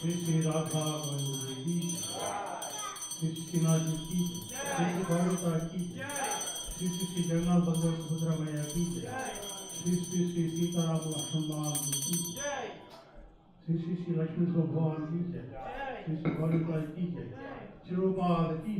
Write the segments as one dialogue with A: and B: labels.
A: Shri Radha Govinda ki Shri Krishna ji ki Shri Bhoga ki Shri Shri Jagannath Baldeva Subhadra Maya ki Shri Shri Sita Ram Lakshman ki Shri Shri Lakshmi Bhavan ki Shri Shri Bhoga ki Shri Prabhupada ki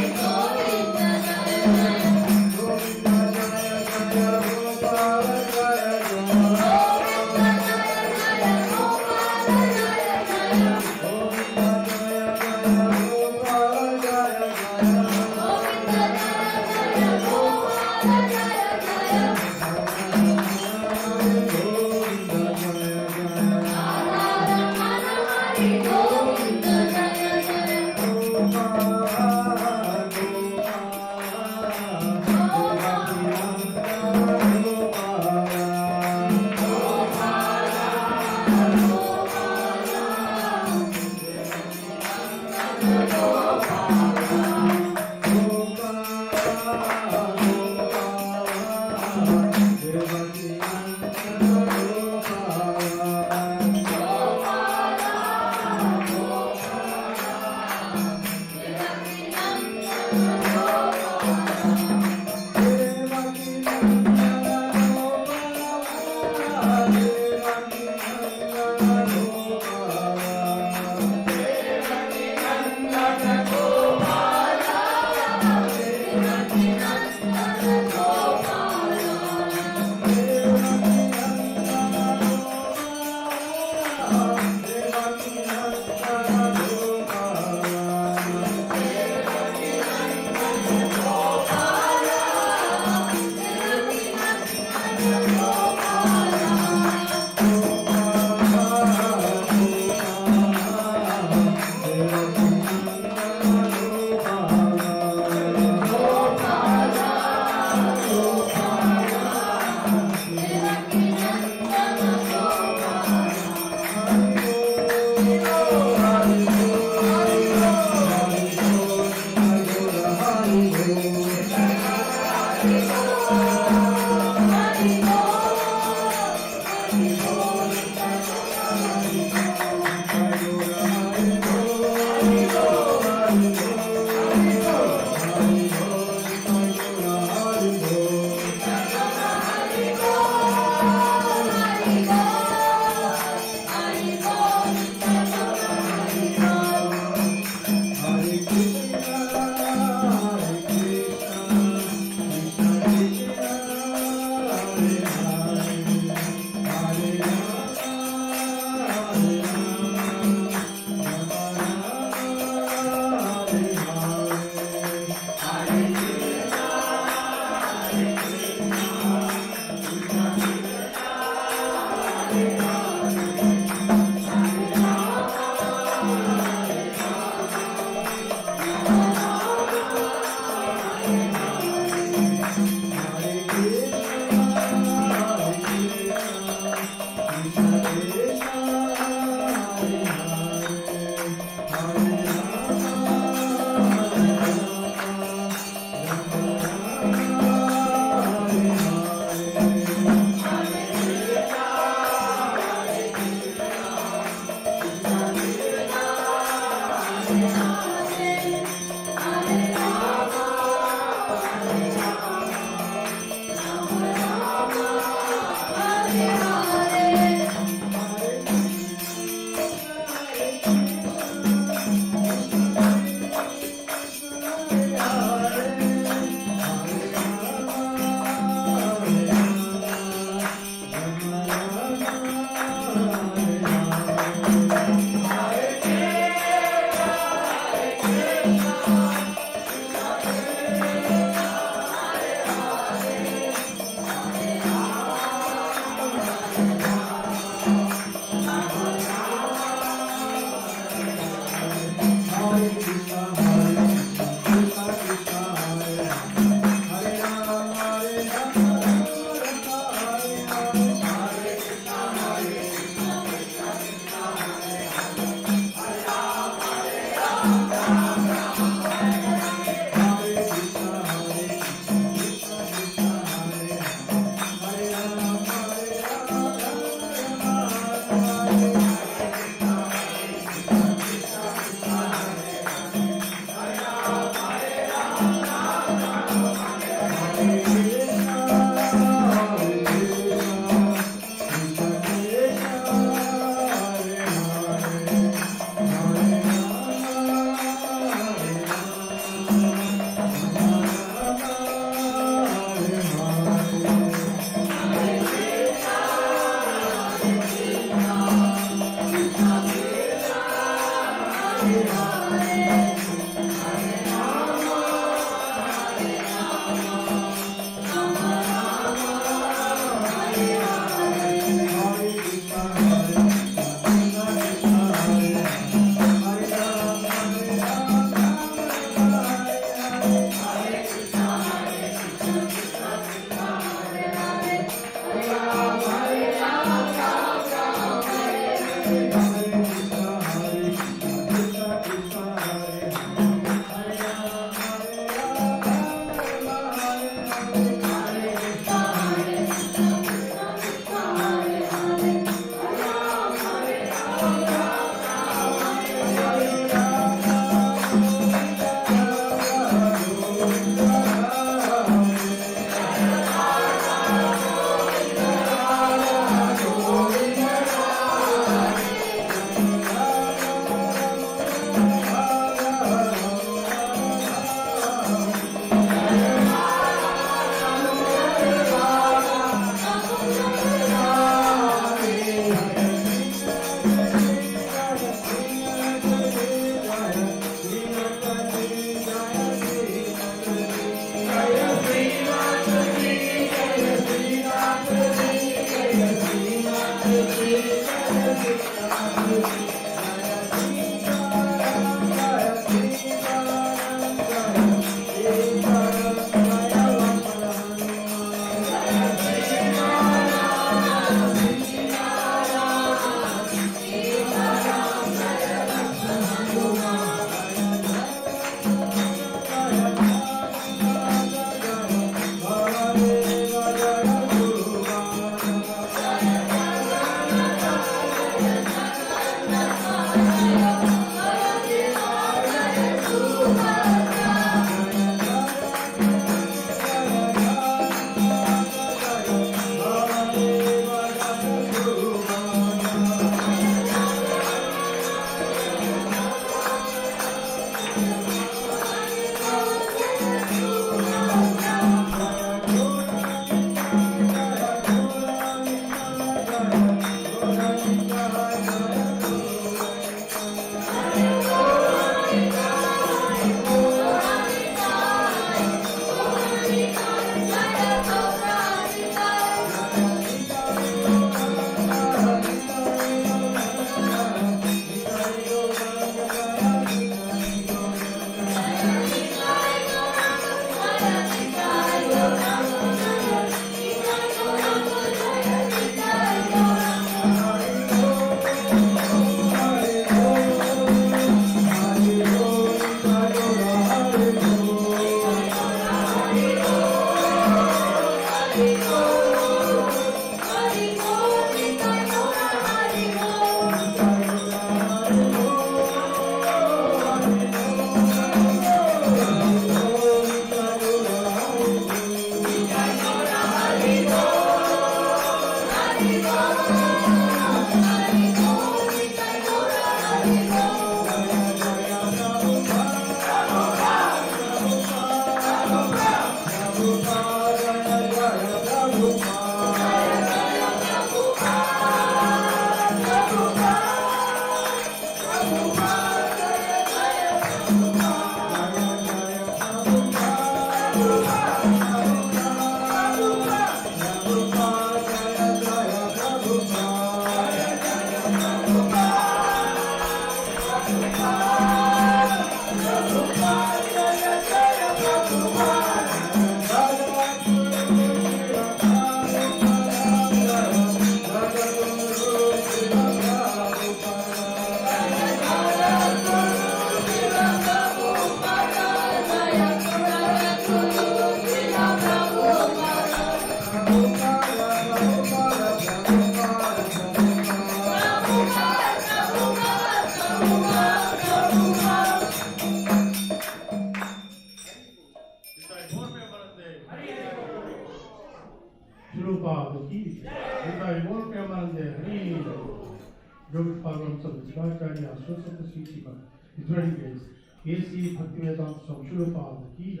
A: AC Bhaktivedanta Samshurapad ki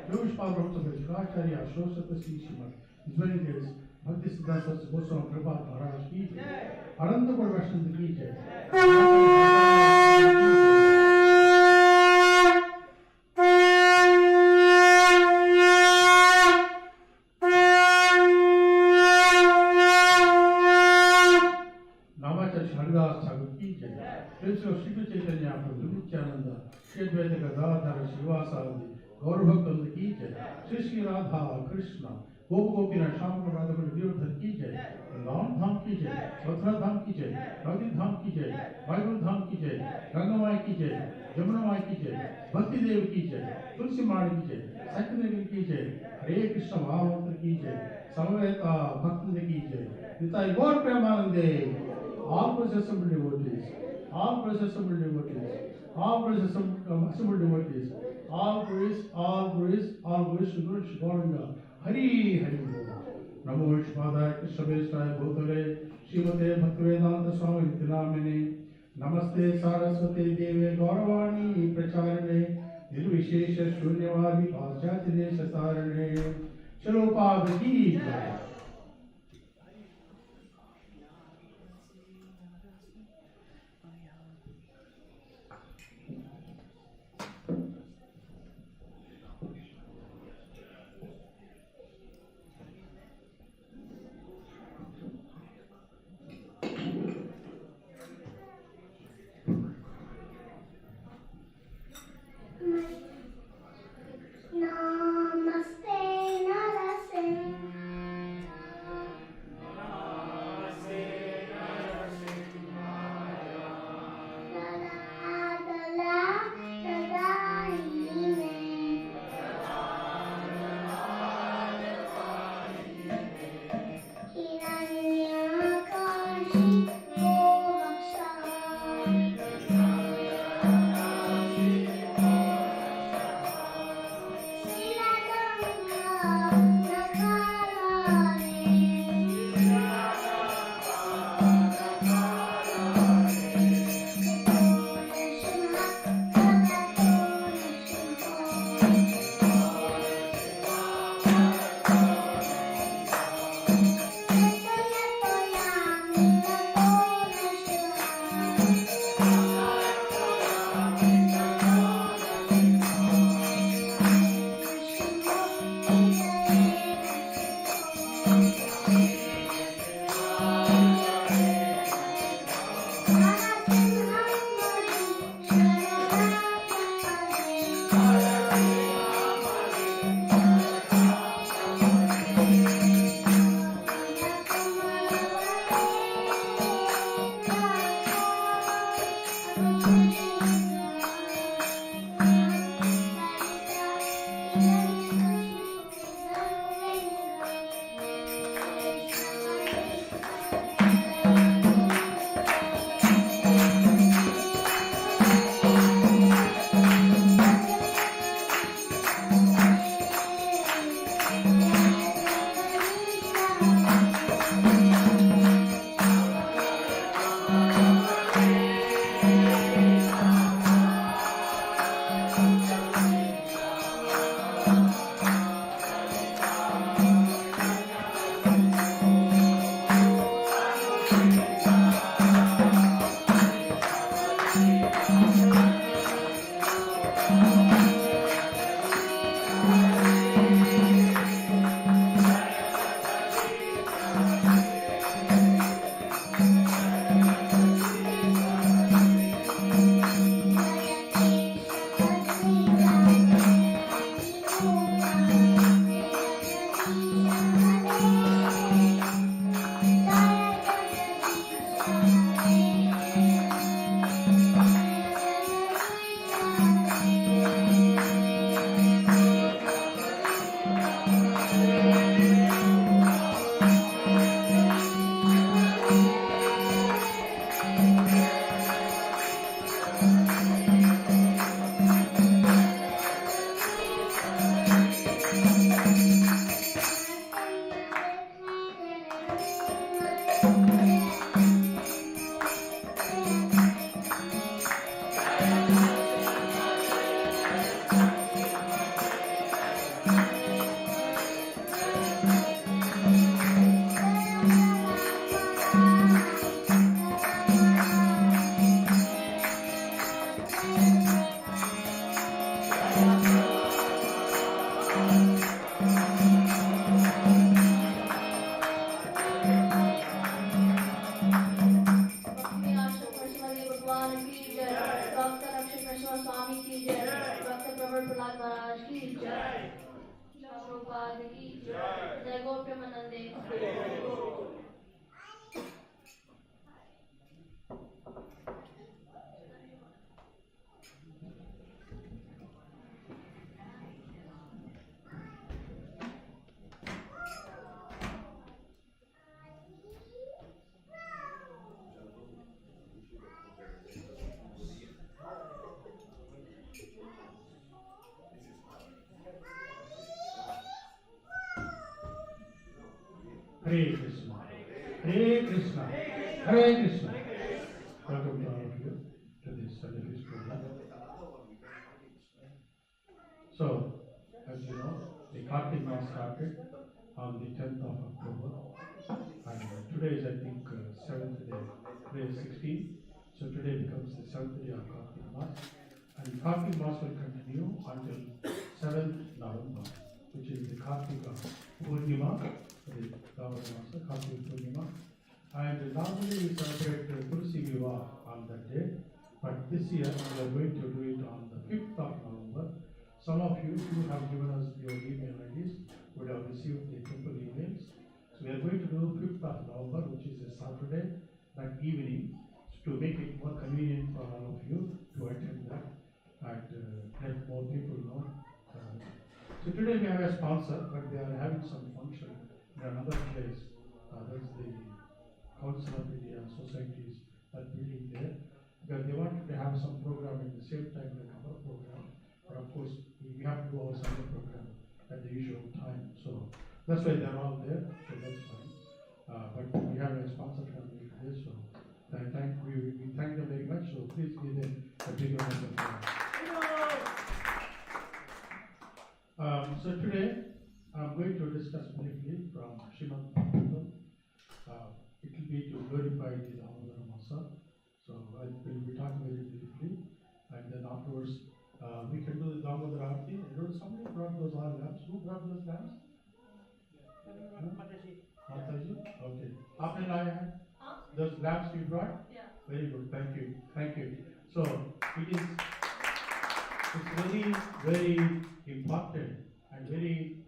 A: Yogish Padramsa Vajracharya Shosata Sishima Very days Bhakti Siddhanta Goswami Prabhat Maharaj ki Ananta Parvashan ki Namacharya Haridas Thakur ki Principal Shri Chaitanya Prabhu Nityananda Shadvaita Gadadhara Shivasadi Gaurabhaktanda ki Shri Shri Radha Krishna Gopina Shankar Radha Virodha ki Ram धाम की जय, मथुरा धाम की जय, गांधी धाम की जय, Bible धाम की जय, गंगा माई की जय, जमुना माई की जय, भक्ति देव की जय, तुलसी माड़ की जय, सत्यनगर की जय, हरे कृष्ण महामंत्र की जय, समवेता भक्त की जय, निताई गौर प्रेमानंदे, all processible devotees, all processible devotees, all processible devotees, all praise, to Guru Gauranga, Hari Hari Bol. नमो विष्णुपादाय कृष्णवेष्टाय भूतले श्रीमते भक्तिवेदांत स्वामी नामिने नमस्ते सारस्वती देवे गौरवाणी प्रचारिणे निर्विशेष शून्यवादी पाश्चात्य देश तारिणे चलो पाद की जय।
B: Namaste Narasimha.
A: Hare Krishna. Hare Krishna. Hare Krishna. Welcome to all of you to this Sunday Feast program. So, as you know, the Kartik Mass started on the 10th of October. And today is, I think, 7th day. Today is 16th. So today becomes the 7th day of Kartik Mass. And Kartik Mass will continue until 7th November, which is the Kartika Purnima, the Kartika Purnima. And normally we celebrate Tulsi Viva on that day, but this year we are going to do it on the 5th of November. Some of you who have given us your email IDs would have received the temple emails. So we are going to do 5th of November, which is a Saturday, that evening, to make it more convenient for all of you to attend that and let more people know. So today we have a sponsor, but they are having some function in another place. That's the Council of India Societies, that building there. Because they wanted to have some program at the same time like our program. But of course, we have to do our Sunday program at the usual time. So that's why they're all there. So that's fine. But we have a sponsor family today, so we thank them very much. So please give them a big round of applause. So today I'm going to discuss briefly from Srimad Bhagavatam. It will be to glorify the Damodara Masa. So I will be talking very briefly, and then afterwards we can do the Damodara Aarti. Somebody brought those all lamps. Who brought those lamps? Mataji? Okay. After I had those lamps you brought? Yeah. Very good. Thank you. Thank you. So it's very, very important and very,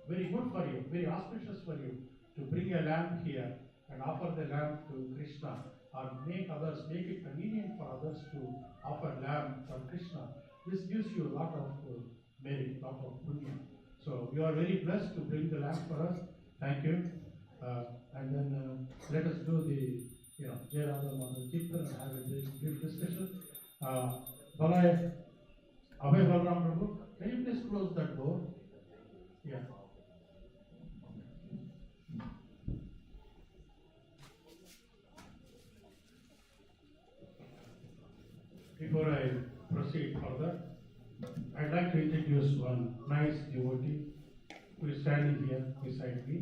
A: very good for you, very auspicious for you to bring a lamp here and offer the lamp to Krishna, or make it convenient for others to offer lamp for Krishna. This gives you a lot of merit, lot of punya. So you are very blessed to bring the lamp for us. Thank you. And then let us do the, Jayarada on the Kirtan and have a brief discussion. Balai, Abhay Balram Prabhu, can you please close that door? Yeah. Before I proceed further, I'd like to introduce one nice devotee who is standing here beside me.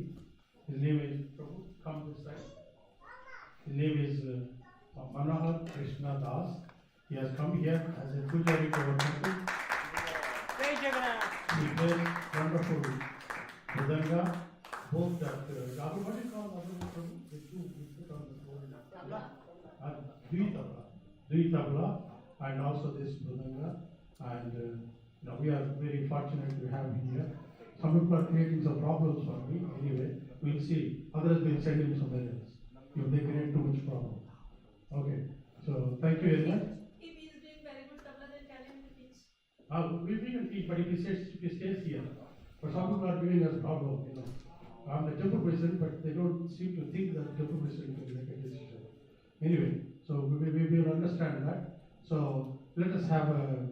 A: His name is Prabhu. Come this side. His name is Manohar Krishna Das. He has come here as a pujari to our temple. He plays wonderful Mridanga. Both that what do you call Prabhu? The two we put on the floor. Dvi tabla, and also this Mridanga. And we are very fortunate to have him here. Some people are creating some problems for me. Anyway, we'll see. Others will send him somewhere else if they create too much problem. Okay. So thank you very much.
C: If he is doing very good tabla, then tell him to teach.
A: We can teach, but if he stays here. But some people are giving us problem. I'm the temple president, but they don't seem to think that the temple president can make a decision. Anyway, so we will understand that. So let us have a,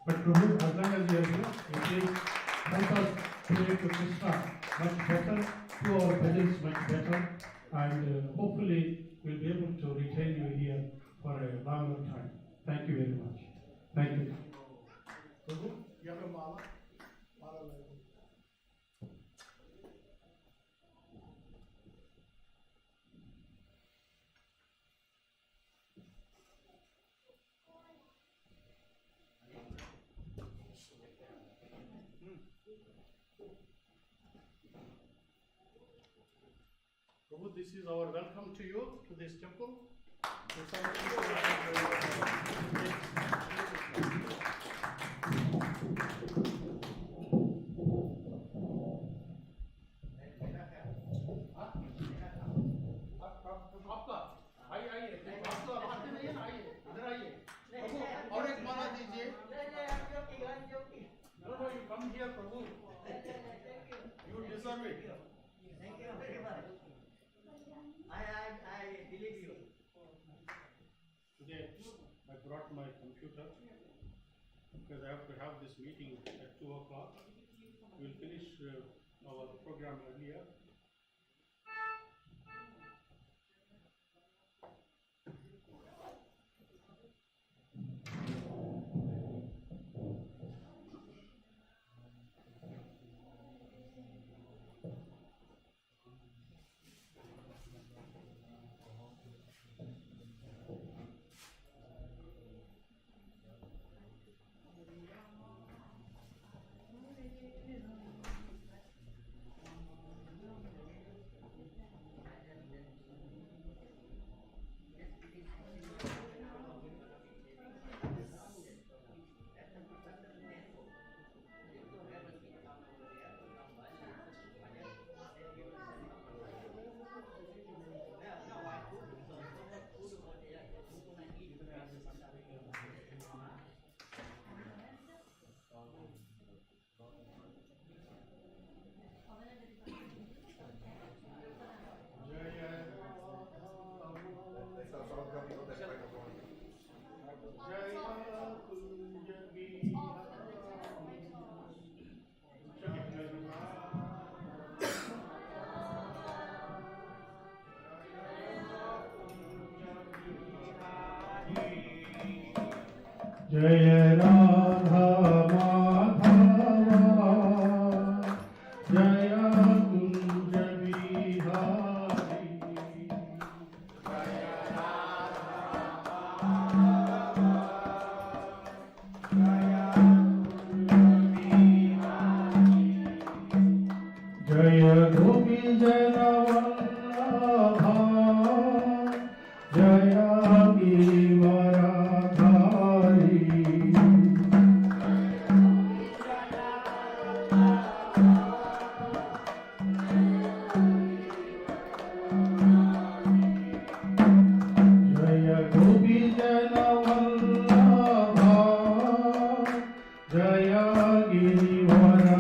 A: but Prabhu, as long as we are here, please help us pray to Krishna much better, to our bhajans much better, and hopefully we'll be able to retain you here for a longer time. Thank you very much. Thank you. Prabhu, you have a mala? Prabhu, this is our welcome to you to this temple. No, you come here, Prabhu. You deserve it.
D: Thank you very much. I believe you.
A: Today, I brought my computer because I have to have this meeting at 2 o'clock. We'll finish our program earlier. जय राधा माधवा जय कुंज बिहारी जय गोपी जनवल्लभा जय गिरिवरधारी जय गोपी जनवल्लभा जय गिरिवरधारी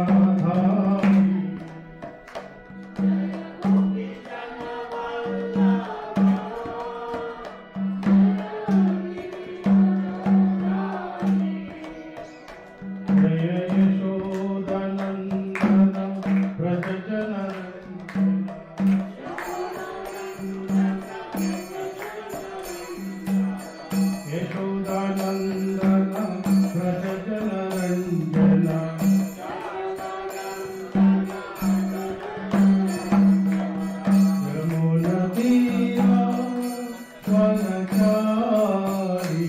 A: जय यशोदनन्दन व्रज यशोदानन्दन व्रज जनरञ्जन यमुनतीरा वनचारी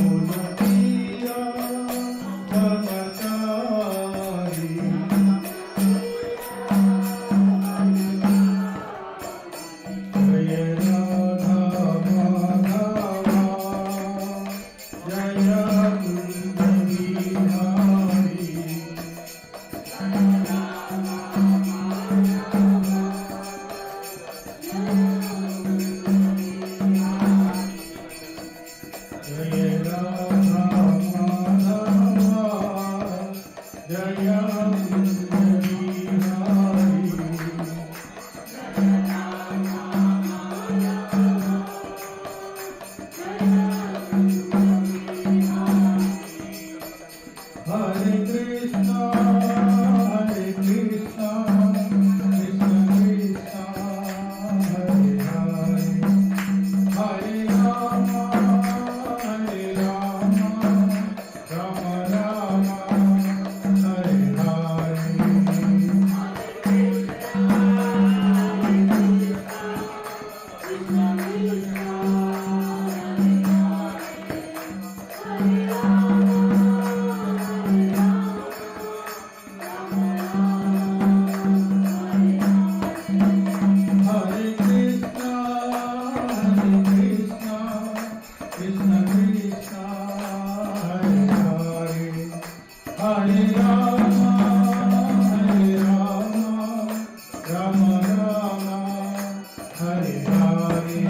A: यमुनतीरा वनचारी जय राधा माधवा जय कुंज बिहारी जय राधा माधवा जय Kunj Bihari Hare Krishna, Krishna Krishna, Hare Hare, Hare Rama, Rama Rama, Hare Hare. Hare Krishna, Krishna Krishna, Hare Hare, Hare Rama, Rama Rama, Hare Hare.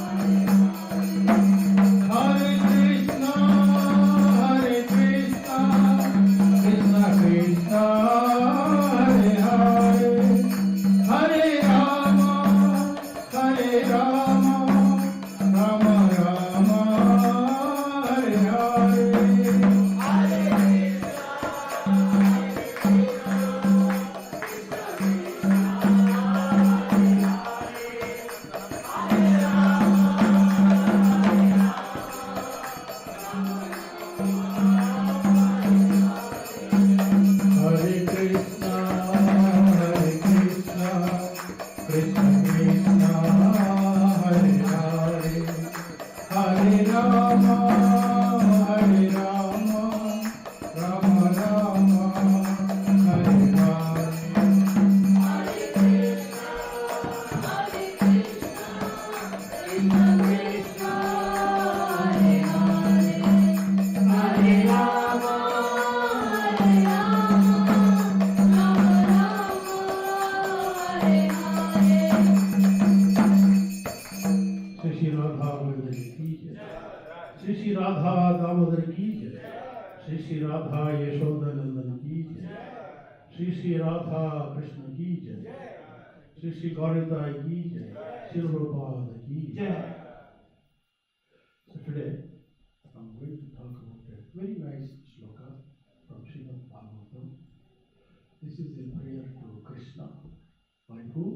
A: Hare Krishna, Krishna Krishna, Hare Hare, Hare Rama, Rama Rama, Hare Hare. Hare Krishna, Krishna Krishna, Hare Hare, Hare Rama, Rama Rama, Hare Hare. Shri Radha Vallabh की जय, श्री राधा दामोदर की जय, श्री राधा यशोदानंदन की जय, श्री राधा कृष्ण की जय, श्री गौरताई की जय, Srila Prabhupada ki Jai. So today I'm going to talk about a very nice shloka from Srimad Bhagavatam. This is a prayer to Krishna, by whom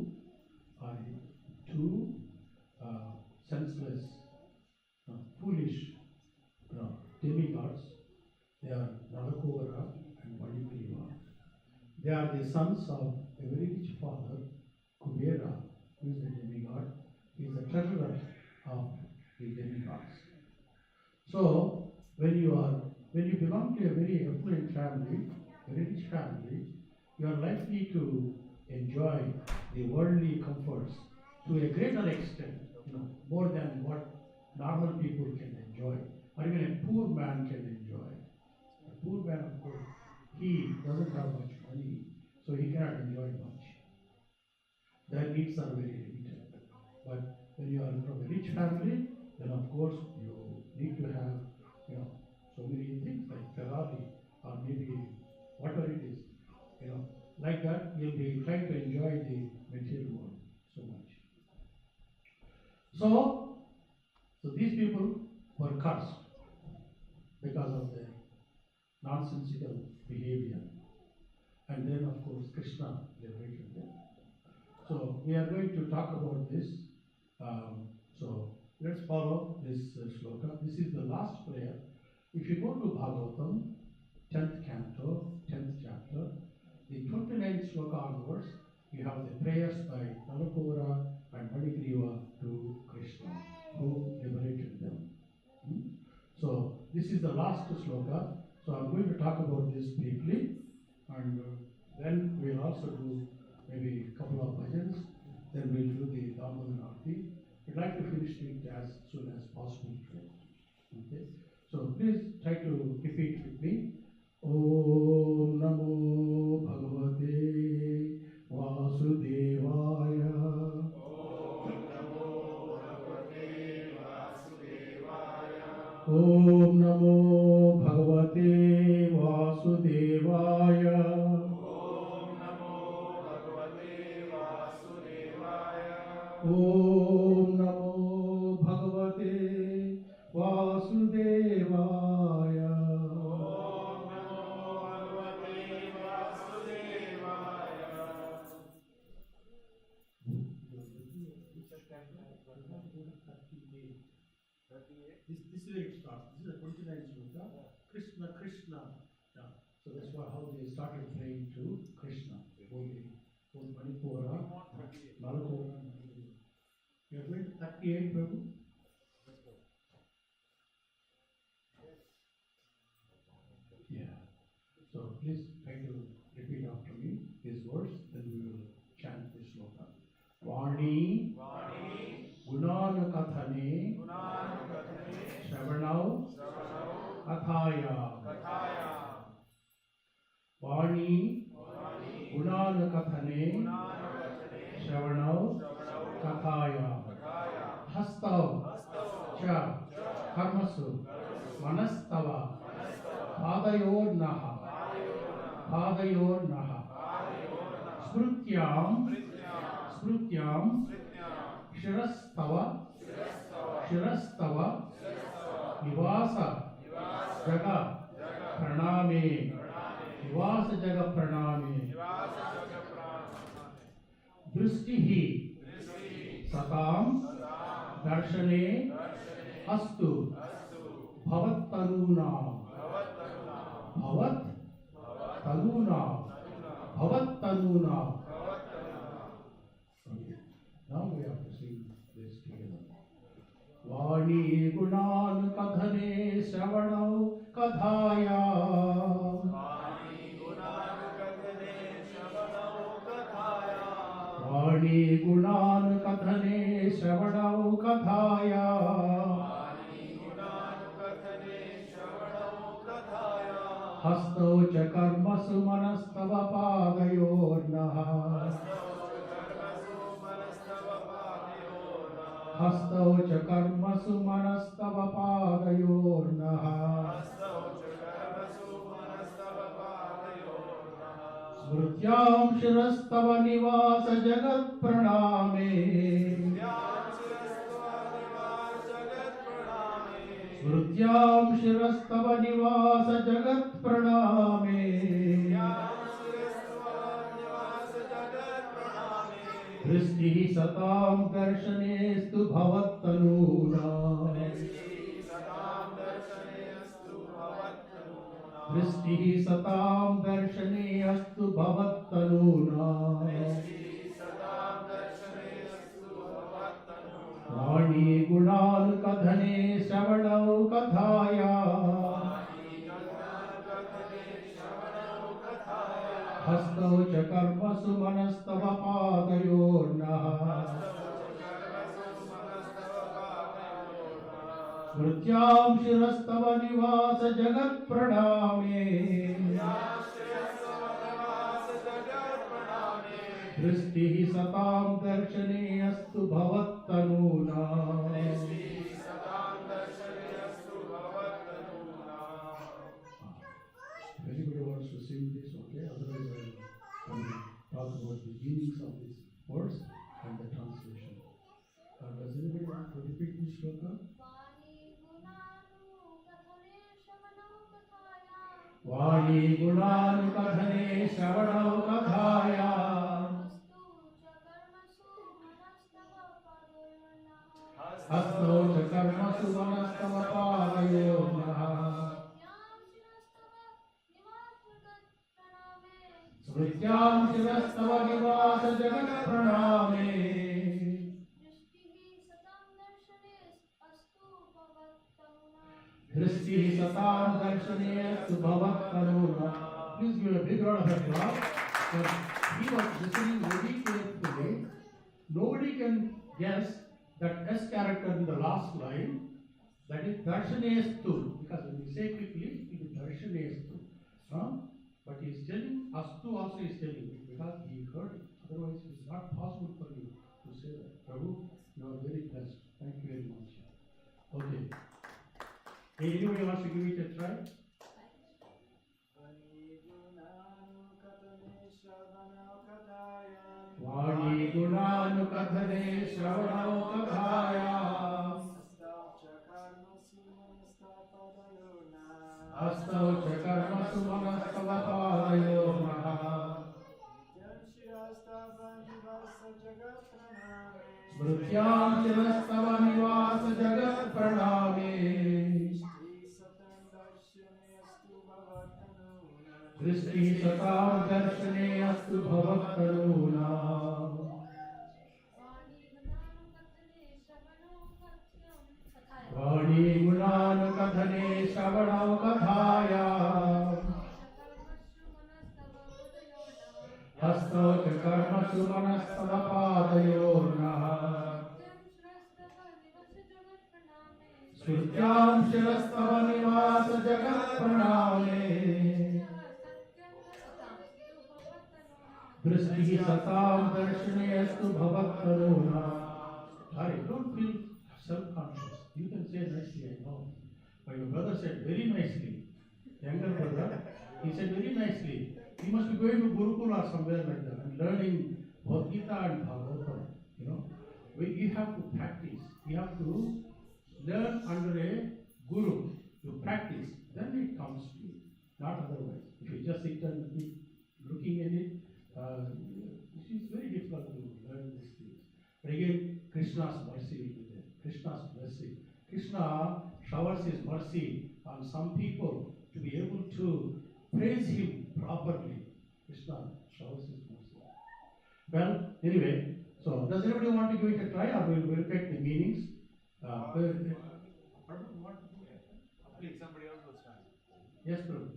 A: are two senseless, foolish demigods. They are Nalakovara and Madhukriva. They are the sons of a very rich father, Kubera, who is a demigod. He is the treasurer of the demigods. So, when you belong to a very affluent family, a very rich family, you are likely to enjoy the worldly comforts to a greater extent, more than what normal people can enjoy, or even a poor man can enjoy. A poor man, of course, he doesn't have much money, so he cannot enjoy much. Their needs are very limited. But when you are from a rich family, then of course you need to have, so many things like Ferrari or maybe whatever it is, like that you'll be trying to enjoy the material world so much. So these people were cursed because of their nonsensical behavior. And then of course Krishna liberated them. So we are going to talk about this. So let's follow this shloka. This is the last prayer. If you go to Bhagavatam, 10th canto, 10th chapter, the 29th shloka onwards, you have the prayers by Nalakovara and Madhukriva to Krishna, who liberated them. So this is the last shloka. So I'm going to talk about this briefly, and then we'll also do maybe a couple of bhajans. Then we'll do the Bhoga Aarti. We'd like to finish it as soon as possible today. Okay? So please try to repeat with me. Om Namo Bhagavate Vasudevaya. Om Namo Bhagavate Vasudevaya. Om Namo Bhagavate Vasudevaya. Om Namo Bhagavate Vasudevaya. Om Namo Bhagavate Vasudevaya. This is where it starts. This is the 29th shloka. Krishna, Krishna. Yeah. So that's how they started praying to Krishna. Both Manipura, Nalakovara. You are going to 38, Prabhu? Yeah. So please try to repeat after me these words, then we will chant this shloka. Vani, Gunanakathane, Shravanau, Kathaya. Vani, Gunanakathane, Shravanau, Kathaya. Hastav, Cha, Karmasu, Manastava, Padayor Naha, Smrutyam, Shirastava, Nivasa, Jaga, Praname, Nivasa Jaga Praname, Drishtihi, Satam, Darshane, Astu, Bhavattanuna, Bhavattanuna. Okay. Now we have to sing this together. Vani Gunan Kadhane Shravanau Kadhaya. Vani Gunan Kadhane Shravanau Kadhaya. Vani Gunan Kadhane Shravanau Kadhaya. Vani Gunan Kadhane Shravanau Kadhaya. Hasto Chakarmasu Manastava Padayornaha. Hastau Chakarmasu Manastava Padayornaha. Smrutyam Shirastava Nivasa Jagat Praname. स्मृत्यां शिरस्तव निवास जगत् प्रणामे दृष्टिः सतां दर्शनेस्तु भवत्तनूनाम् दृष्टिः सतां दर्शने अस्तु भवत्तनूनाम् वाणी गुणानुकथने श्रवणौ कथाया हस्तौ च कर्मसु मनस्तव पादयोर्नः स्मृत्यां शिरस्तव निवास जगत् प्रणामे दृष्टिः सतां दर्शने अस्तु भवत्तनूनाम् Anybody wants to sing this, okay? Otherwise, I will talk about the meanings of these words and the translation. Does anybody want to repeat this shloka? Vani gunanu kathane shravanau kathaya hasto cha karmasu manastava padayonaha स्मृत्यां शिरस्तव निवास जगत् प्रणामे दृष्टिः सतां दर्शने अस्तु भवत्तनूनाम्. Please give a big round of applause. He was listening very carefully. Nobody can guess that S character in the last line, that is darshanestu, because when we say quickly, it is darshanestu. But he is telling, Astu also is telling it because he heard it. Otherwise, it is not possible for you to say that. Prabhu, you are very blessed. Thank you very much. Okay. Hey, anybody wants to give it a try? Vani gunanu kathane shravanau kathaya hastau cha karmasu manastava padayonaha smrutyam shirastava nivasa jagat praname दृष्टिः सतां दर्शने अस्तु भवत्तनूनाम् वाणी गुणानुकथने श्रवणौ कथाया हस्तौ च कर्मसु मनस्तव पादयोर्नः स्मृत्यां शिरस्तव निवास जगत् प्रणामे दृष्टिः सतां दर्शने अस्तु भवत्तनूनाम्. Sorry, don't feel self-conscious. You can say nicely, I know. But your brother said very nicely. Younger brother, he said very nicely. He must be going to Gurukul or somewhere like that and learning Bhagavad Gita and Bhagavatam. You know, you have to practice. You have to learn under a guru. You practice, then it comes to you. Not otherwise. If you just sit and keep looking at it, it is very difficult to learn these things. But again, Krishna's mercy will be there. Krishna's blessing. Krishna showers his mercy on some people to be able to praise him properly. Krishna showers his mercy. Well, anyway, so does anybody want to give it a try, or we'll take the meanings?
E: Please, somebody else will start.
A: Yes, Prabhu.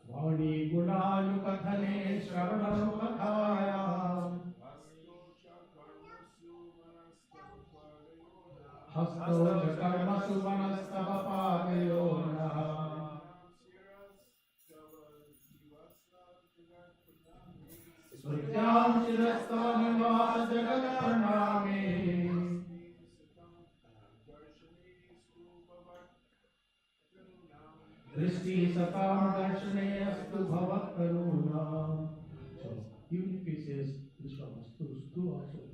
A: वाणी गुणानुकथने श्रवणौ कथाया हस्तौ च कर्मसु मनस्तव पादयोर्नः स्मृत्यां शिरस्तव निवास जगत् प्रणामे दृष्टिः सतां दर्शने अस्तु भवत्तनूनाम्. So even if he says Krishna Vastu, Stu also is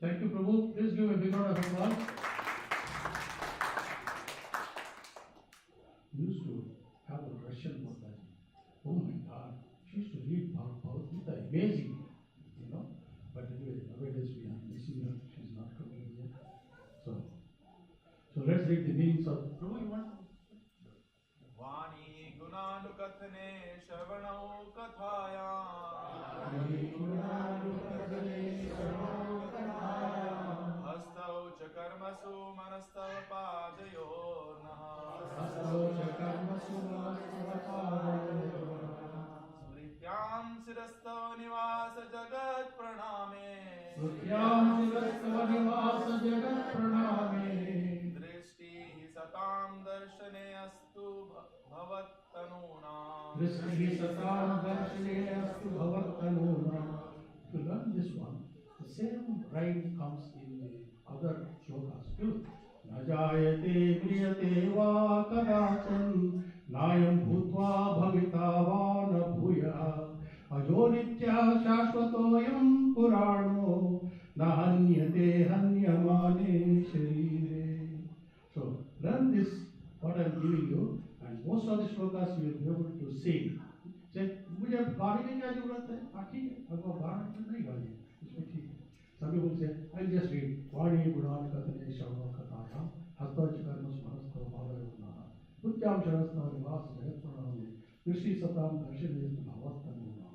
A: Thank you, Prabhu. Please give a big round of applause. We used to have a Russian Mataji. Oh my God, she used to read Bhagavad Gita, amazing, you know. But anyway, nowadays we are missing her. She's not coming here. So let's read the meanings of Prabhu. You want?
E: Vani Gunanukathane Shravanau Kathaya Hastau Chakarmasu Manastava Padayornaha Smrityam Sirastava Nivasa Jagat Praname Drishti Satam Darshane Astu Bhavattanuna
A: To learn this one, the same rhyme comes in the other shlokas too. Najayate priyate va kadachan nayam bhutva bhavita va na bhuya ajonitya shashvatoyam purano nahanyate hanyamane sharire. So learn this, what I am giving you, and most of the shlokas you will be able to sing. Say, मुझे गाने की क्या जरूरत है? हाँ ठीक है, अगर गाना तो नहीं गाने, इसमें ठीक है. Some people say, I'll just read. वाणी गुणान कथने श्रवण कथायाम हस्तोच कर्म स्मरस्तो भावयोनाः उत्तम शरस्नाव निवास जगत प्रणामे दृष्टि सताम दर्शने भावत्तनोनाः.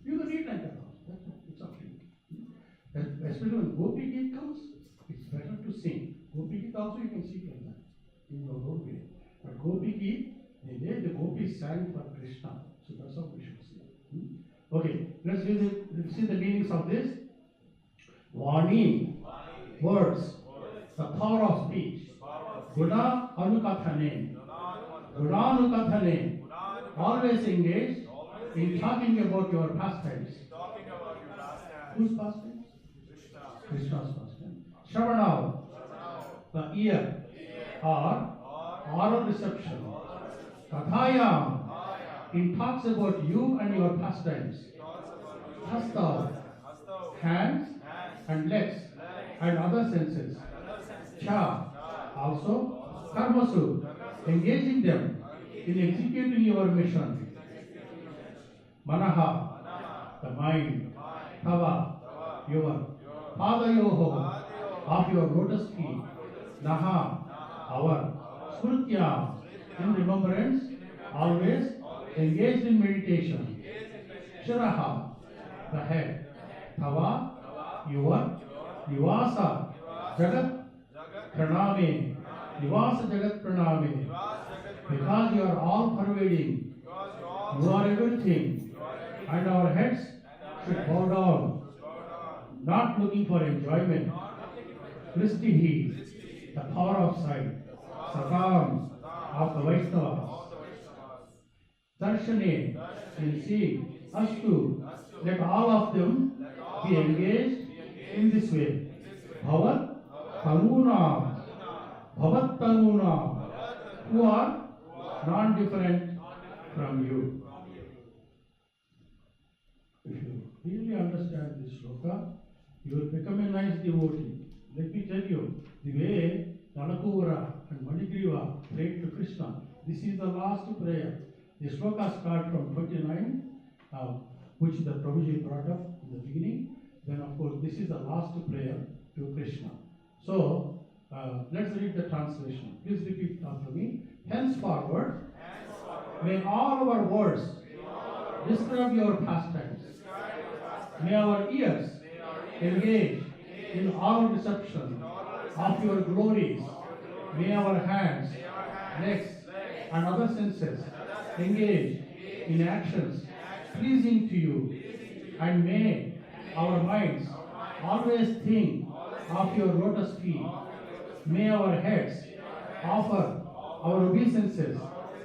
A: You can read like that also. That's all. It's up to you. Especially when Gopi Geet comes, it's better to sing. Gopi Geet also you can sing like that in your own way. But Gopi Geet, the way the gopis sang for Krishna, so that's how we should sing. Okay, let's see the meanings of this. Vani, words, the power of speech. Guna anukathane, always engaged in talking about your pastimes. Whose pastimes? Krishna's pastimes. Shravanau, the ear, or oral reception. Kathayam, it talks about you and your pastimes. Hastav, hands and legs and other senses. Cha, also karmasu, engaging them in executing your mission. Manaha, the mind. Tava, your. Padayoho, of your lotus feet. Naha, our. Smritya, in remembrance, always engaged in meditation. Shiraha, the head. Tava, your. Nivasa, Jagat Praname. Nivasa Jagat Praname. Because you are all pervading, you are everything, and our heads should bow down, not looking for enjoyment. Kristihi, the power of sight. Satam, of the Vaishnavas. Darshane, in seeing. Astu, let all of them be engaged in this way. Bhavat Tanuna, who are non-different from you. If you really understand this shloka, you will become a nice devotee. Let me tell you, the way Nalakura and Manigriva prayed to Krishna, this is the last prayer. The shlokas start from 29, which the Prabhuji brought up in the beginning. Then of course this is the last prayer to Krishna. So let's read the translation. Please repeat after me. Henceforward, may all our words describe your pastimes. May our ears engage in all reception of your glories. May our hands, legs, and other senses engage in actions pleasing to you. And may our minds always think of your lotus feet. May our heads offer our obeisances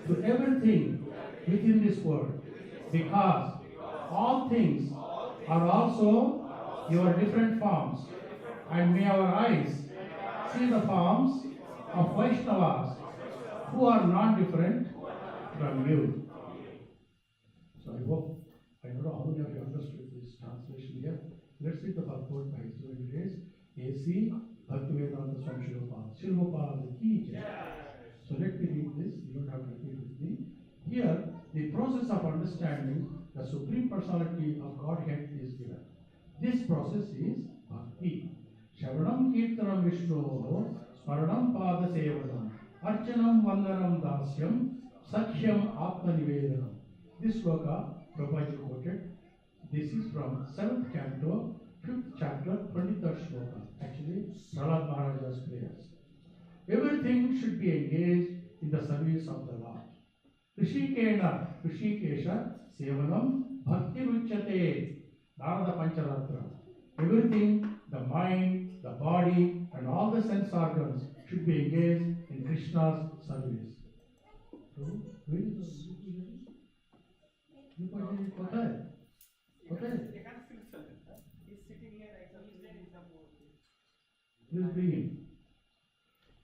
A: to everything within this world, because all things are also your different forms. And may our eyes see the forms of Vaishnavas who are not different from you. So I don't know how many of you understood this translation here. Let's read the purport by its own grace. Sri Bhaktivedanta Swami Shilopad ki jai. So let me read this, you don't have to repeat with me. Here, the process of understanding the Supreme Personality of Godhead is given. This process is Bhakti. Shravanam Kirtanam Vishnoho, Smaranam Pada Sevanam, Archanam Vandanam Dasyam, Sakhyam Atma Nivedanam. This sloka Prabhupada quoted. This is from 7th canto, 5th chapter, 23rd sloka. Actually, Prahlad Maharaja's prayers. Everything should be engaged in the service of the Lord. Rishikena, Rishikesha, Sevanam, Bhakti Ruchyate, Narada Pancharatra. Everything, the mind, the body, and all the sense organs should be engaged in Krishna's service. So, where is the
D: They can't fix it. He's sitting here, he's there in the board.
A: Please bring him.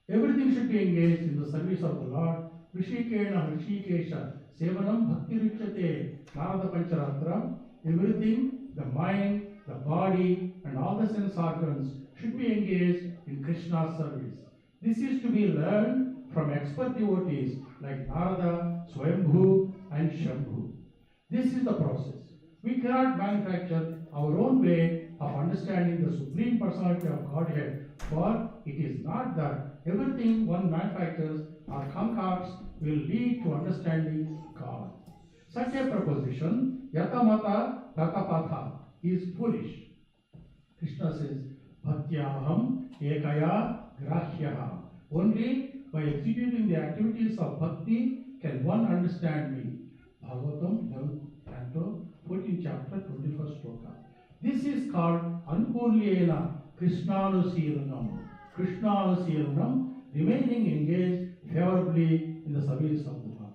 A: Everything should be engaged in the service of the Lord. Rishikena, Rishikesha, Sevanam, Bhakti Ruchyate, Narada Pancharatra. Everything, the mind, the body, and all the sense organs should be engaged in Krishna's service. This is to be learned from expert devotees like Narada, Swayambhu, and Shambhu. This is the process. We cannot manufacture our own way of understanding the Supreme Personality of Godhead, for it is not that everything one manufactures or concocts will lead to understanding God. Such a proposition, yatamata tatapatha, is foolish. Krishna says, Bhaktyaham ekaya grahyaha. Only by executing the activities of bhakti can one understand me. Bhagavatam 11th canto, 14th chapter, 21st sloka. This is called Ankulyena Krishnanusilanam. Krishnanusilanam, remaining engaged favorably in the service of the Lord.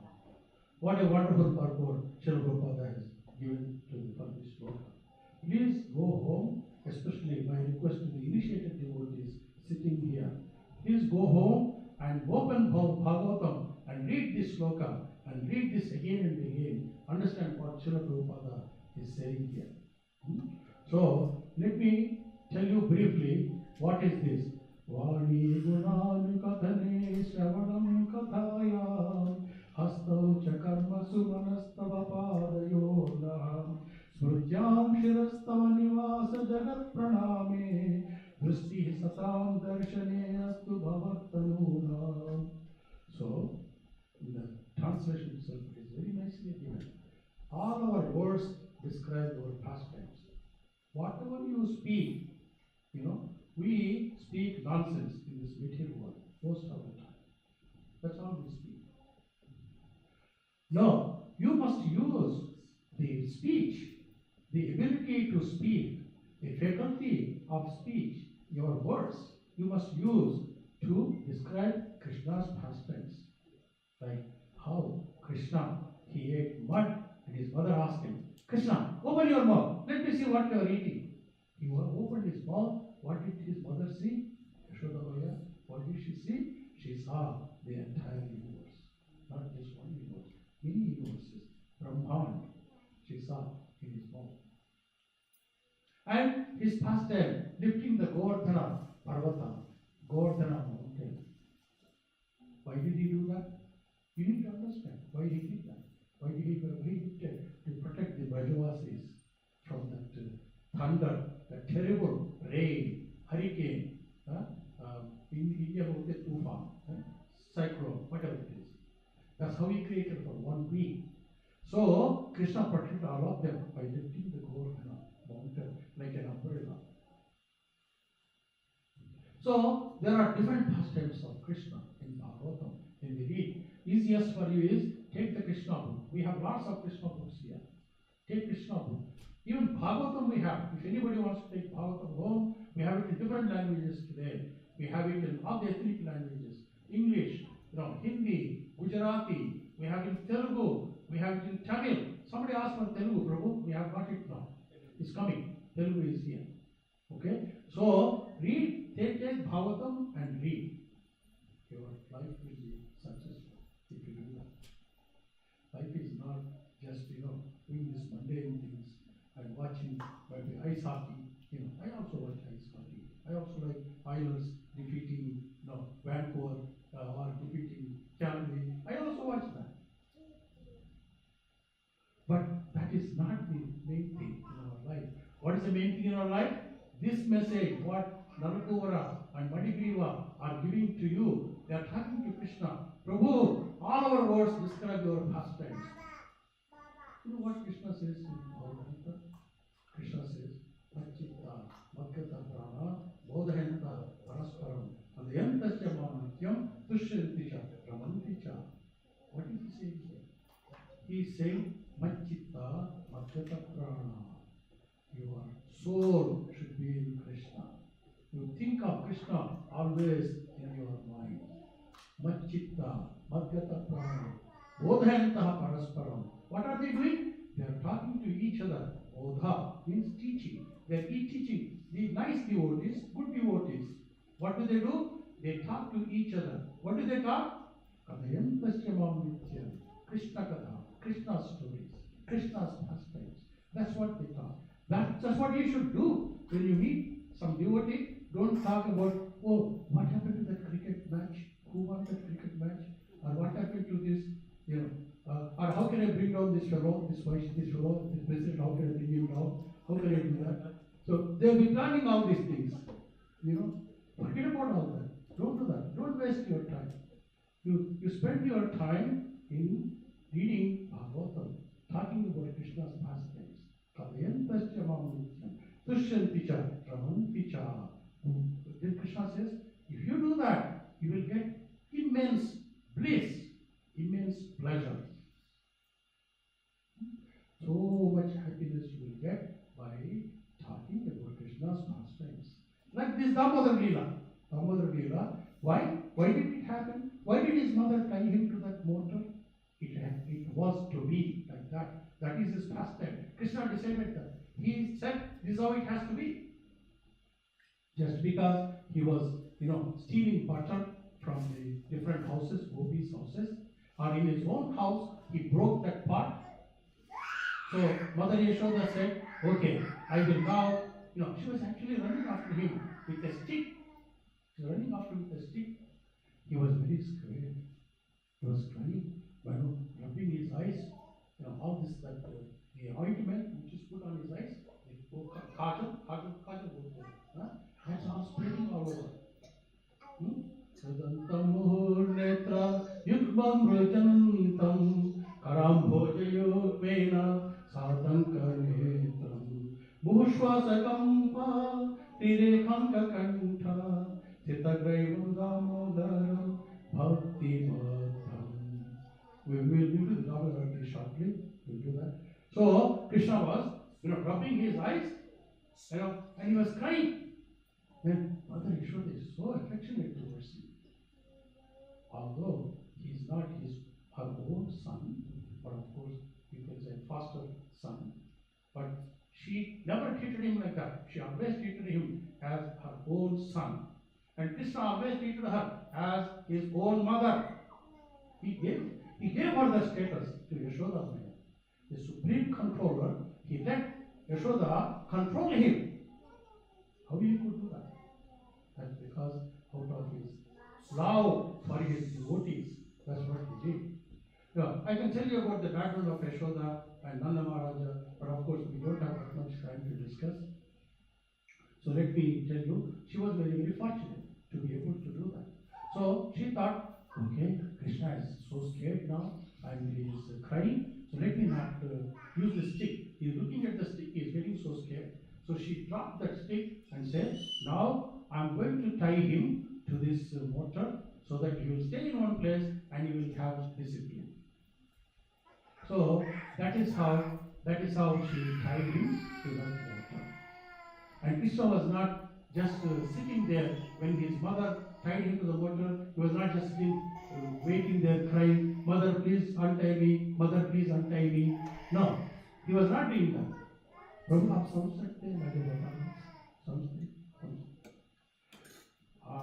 A: What a wonderful purport Srila Prabhupada has given to the this sloka. Please go home, especially my request to the initiated devotees sitting here. Please go home and open Bhagavatam and read this sloka and read this again and again. Understand what Srila Prabhupada is saying here. So, let me tell you briefly what is this. Vani Gunan Kathane Shravanam Kathayam Hastau Chakarma Sumanastava Padayornam Smrutyam Shirastava Nivasa Jagat Praname Vristi Satam Darshane Astu Bhavattanunam. So, the translation itself is very nicely given. All our words describe our pastimes. Whatever you speak, we speak nonsense in this material world most of the time. That's all we speak. No, you must use the speech, the ability to speak, the faculty of speech, your words, you must use to describe Krishna's pastimes. Like how Krishna, he ate mud and his mother asked him, Krishna, open your mouth, let me see what you are eating. He opened his mouth. What did his mother see? Yashodavaya. What did she see? She saw the entire universe. Not just one universe, many universes. Brahman, she saw in his mouth. And his pastime, lifting the Govardhana Parvata, Govardhana mountain. Why did he do that? You need to understand why he did that. Why did he did it? To protect the Brajavasis from that thunder, that terrible rain, hurricane, in India, Tufan, cyclone, whatever it is. That's how he created for 1 week. So, Krishna protected all of them by lifting the Govardhana mountain like an umbrella. So, there are different pastimes of Krishna in Bhagavatam. When we read, easiest for you is take the Krishna book. We have lots of Krishna books here. Take Krishna book. Even Bhagavatam we have. If anybody wants to take Bhagavatam home, we have it in different languages today. We have it in all the ethnic languages. English, Hindi, Gujarati, we have it in Telugu, we have it in Tamil. Somebody asked for Telugu, Prabhu, we have got it now. It's coming. Telugu is here. Okay? So, read, take Bhagavatam and read. Your life will be successful if you do that. Life is not just, doing these mundane things and watching maybe ice hockey. I also watch ice hockey. I also like Oilers defeating Vancouver or defeating Calgary. I also watch that. But that is not the main thing in our life. What is the main thing in our life? This message, what Nalaguvara and Madigriva are giving to you, they are talking to Krishna. Prabhu, all our words describe your pastimes. You know what Krishna says in Bhoga Aarti? Krishna says, Machitta, Madgata Prana, Bodhayanta, Parasparam, Adayantasya Mamatyam, Tushyanticha, Ramanticha. What is he saying here? He is saying, Machitta, Madgata Prana. Your soul should be in Krishna. You think of Krishna always in your mind. Machitta, Madgata Prana, Bodhayanta, Parasparam. What are they doing? They are talking to each other. Bodha means teaching. They are teaching the nice devotees, good devotees. What do? They talk to each other. What do they talk? Kadayantasya Mamnityam. Krishna Katha, Krishna's stories, Krishna's pastimes. That's what they talk. That's what you should do. When you meet some devotee, don't talk about, oh, what happened to that cricket match? Who won that cricket match? Or what happened to this, or how can I bring down this fellow, this president, how can I bring him down? How can I do that? So they'll be planning all these things. Forget about all that. Don't do that. Don't waste your time. You spend your time in reading Bhagavatam, talking about Krishna's pastimes. Kadayantasya Mamnityam, Tushyanticha, Ramanticha. Then Krishna says, if you do that, you will get immense bliss, immense pleasure. So much happiness you will get by talking about Krishna's pastimes. Like this Damodar Leela. Why? Why did it happen? Why did his mother tie him to that mortar? It was to be like that. That is his pastime. Krishna decided that. He said, this is how it has to be. Just because he was, stealing butter from the different houses, gopis' houses, or in his own house, he broke that pot. So Mother Yashoda said, okay, I will now, she was actually running after him with a stick. She was running after him with a stick. He was very scared. He was crying, rubbing his eyes, all this, the ointment which is put on his eyes, kajal, that's all spreading all over. Sadantam netra yukmam rajantam karam bhojayokvena sadanka netram muhshvasakampa tirekhanka kantha sitagraivam damodaram bhakti madham. We will do the Bhoga Aarti shortly. We'll do that. So Krishna was, rubbing his eyes, and he was crying. Then Mother Yashoda is so affectionate towards him. Although he is not her own son, but of course you can say foster son, but she never treated him like that. She always treated him as her own son. And Krishna always treated her as his own mother. He gave her the status to Yashoda Maya. The supreme controller, he let Yashoda control him. How he could do that? That's because out of his love for his devotees, that's what he did. I can tell you about the background of Yashoda and Nanda Maharaja, but of course we don't have that much time to discuss. So let me tell you, she was very, very fortunate to be able to do that. So she thought, okay, Krishna is so scared now and he is crying, so let me not use the stick. He is looking at the stick, he is getting so scared. So she dropped that stick and said, now I am going to tie him to this mortar so that he will stay in one place and he will have discipline. So that is how she tied him to that mortar. And Krishna was not just sitting there when his mother tied him to the mortar. He was not just sitting, waiting there crying, Mother, please untie me. Mother, please untie me. No, he was not doing that. प्रभु आप समझ सकते हैं मैं जो बता रहा हूँ समझते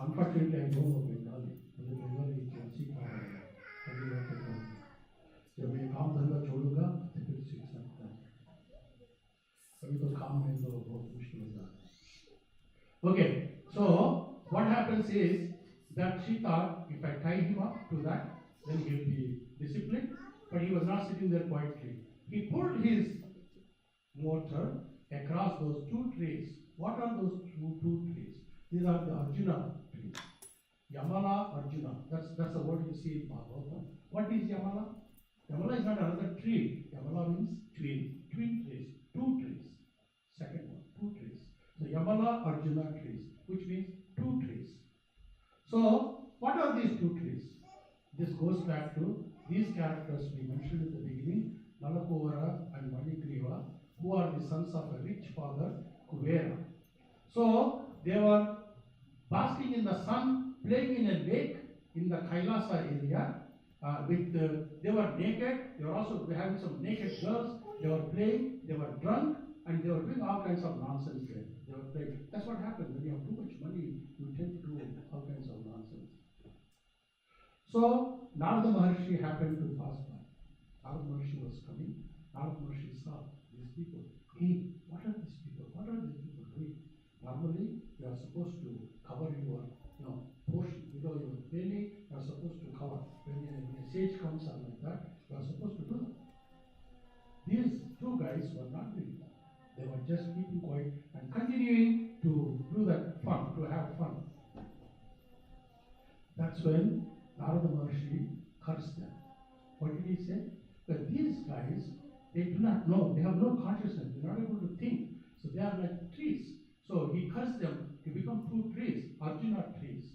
A: unfortunately I don't know Bengali मुझे बंगाली सीखना पड़ेगा अभी वक्त जब मैं काम धंधा छोड़ूंगा तो फिर सीख सकता है अभी तो काम में तो बहुत मुश्किल हो जाता है. Okay, so what happens is that she thought if I tie him up to that, then he'll be disciplined. But he was not sitting there quietly. He pulled his motor across those two trees. What are those two trees? These are the Arjuna trees. Yamala Arjuna. That's the word you see in Bhagavatam. What is Yamala? Yamala is not another tree. Yamala means twin trees. Two trees. Second one, two trees. So Yamala Arjuna trees, which means two trees. So what are these two trees? This goes back to these characters we mentioned in the beginning, Nalakovara and Manigriva, who are the sons of a rich father, Kuvera. So they were basking in the sun, playing in a lake in the Kailasa area. They were naked. They were also having some naked girls. They were playing. They were drunk, and they were doing all kinds of nonsense there. They were playing. That's what happens when you have too much money. You tend to do all kinds of nonsense. So Narada Maharshi happened to pass by. Narada Maharshi was coming. Narada Maharshi saw these people. Hey, what are these people? What are these people doing? Normally, you are supposed to cover your portion below your belly. You are supposed to cover. When a sage comes out like that, you are supposed to do that. These two guys were not doing that. They were just keeping quiet and continuing to do that fun, to have fun. That's when Narada Maharshi cursed them. What did he say? That these guys, they do not know, they have no consciousness, they're not able to think. So they are like trees. So he cursed them to become two trees, Arjuna trees.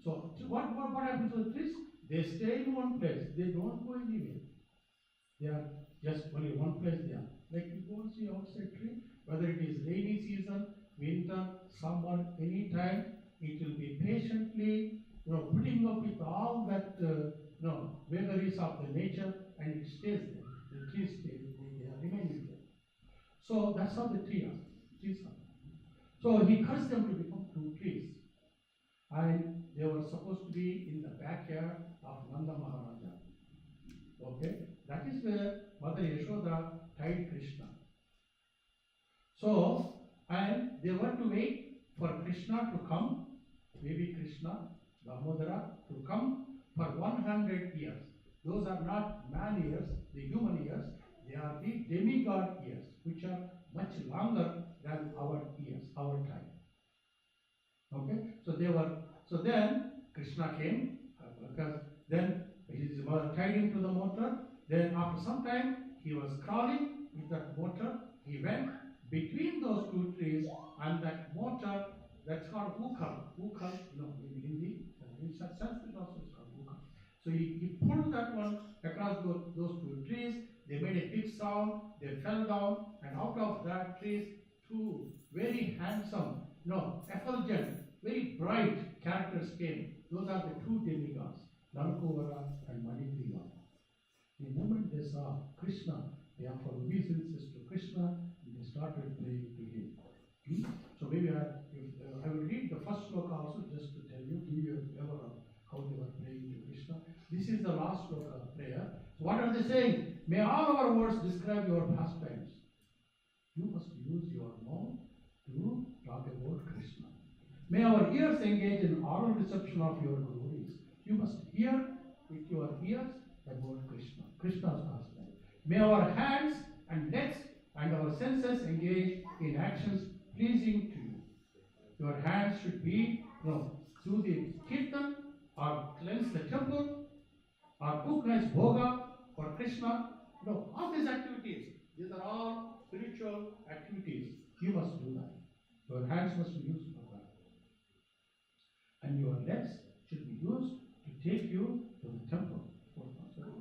A: So what happens to the trees? They stay in one place, they don't go anywhere. They are just only one place they are. Like you go and see outside tree, whether it is rainy season, winter, summer, any time, it will be patiently putting up with all that vagaries of the nature, and it stays there. The trees stay, they are remaining there. So that's how the trees are. So he cursed them to become two trees. And they were supposed to be in the backyard of Nanda Maharaja. Okay? That is where Mother Yashoda tied Krishna. So, and they were to wait for Krishna to come, baby Krishna, Damodara, to come for 100 years. Those are not man years, the human years, they are the demigod years, which are much longer than our years, our time. Okay? So then Krishna came, because then his mother tied him to the motor. Then after some time, he was crawling with that motor. He went between those two trees, and that motor, that's called ukal. Ukal, in Hindi, in Sanskrit also it's called ukal. So he pulled that one across those two trees. They made a big sound. They fell down, and out of that trees, two very handsome, effulgent, very bright characters came. Those are the two demigods, Nalakovara and Manigriva. The moment they saw Krishna, they offered obeisances to Krishna, and they started praying to him. So maybe I will read the first sloka also, just to tell you, give you a flavor of how they were praying to Krishna. This is the last sloka of prayer. So what are they saying? May all our words describe your pastimes. You must use your mouth to talk about Krishna. May our ears engage in oral reception of your glories. You must hear with your ears about Krishna, Krishna's pastime. May our hands and legs and our senses engage in actions pleasing to you. Your hands should be, do the kirtan, or cleanse the temple, or cook nice bhoga for Krishna. All these activities, these are all spiritual activities. You must do that. Your hands must be used for that. And your legs should be used to take you to the temple. So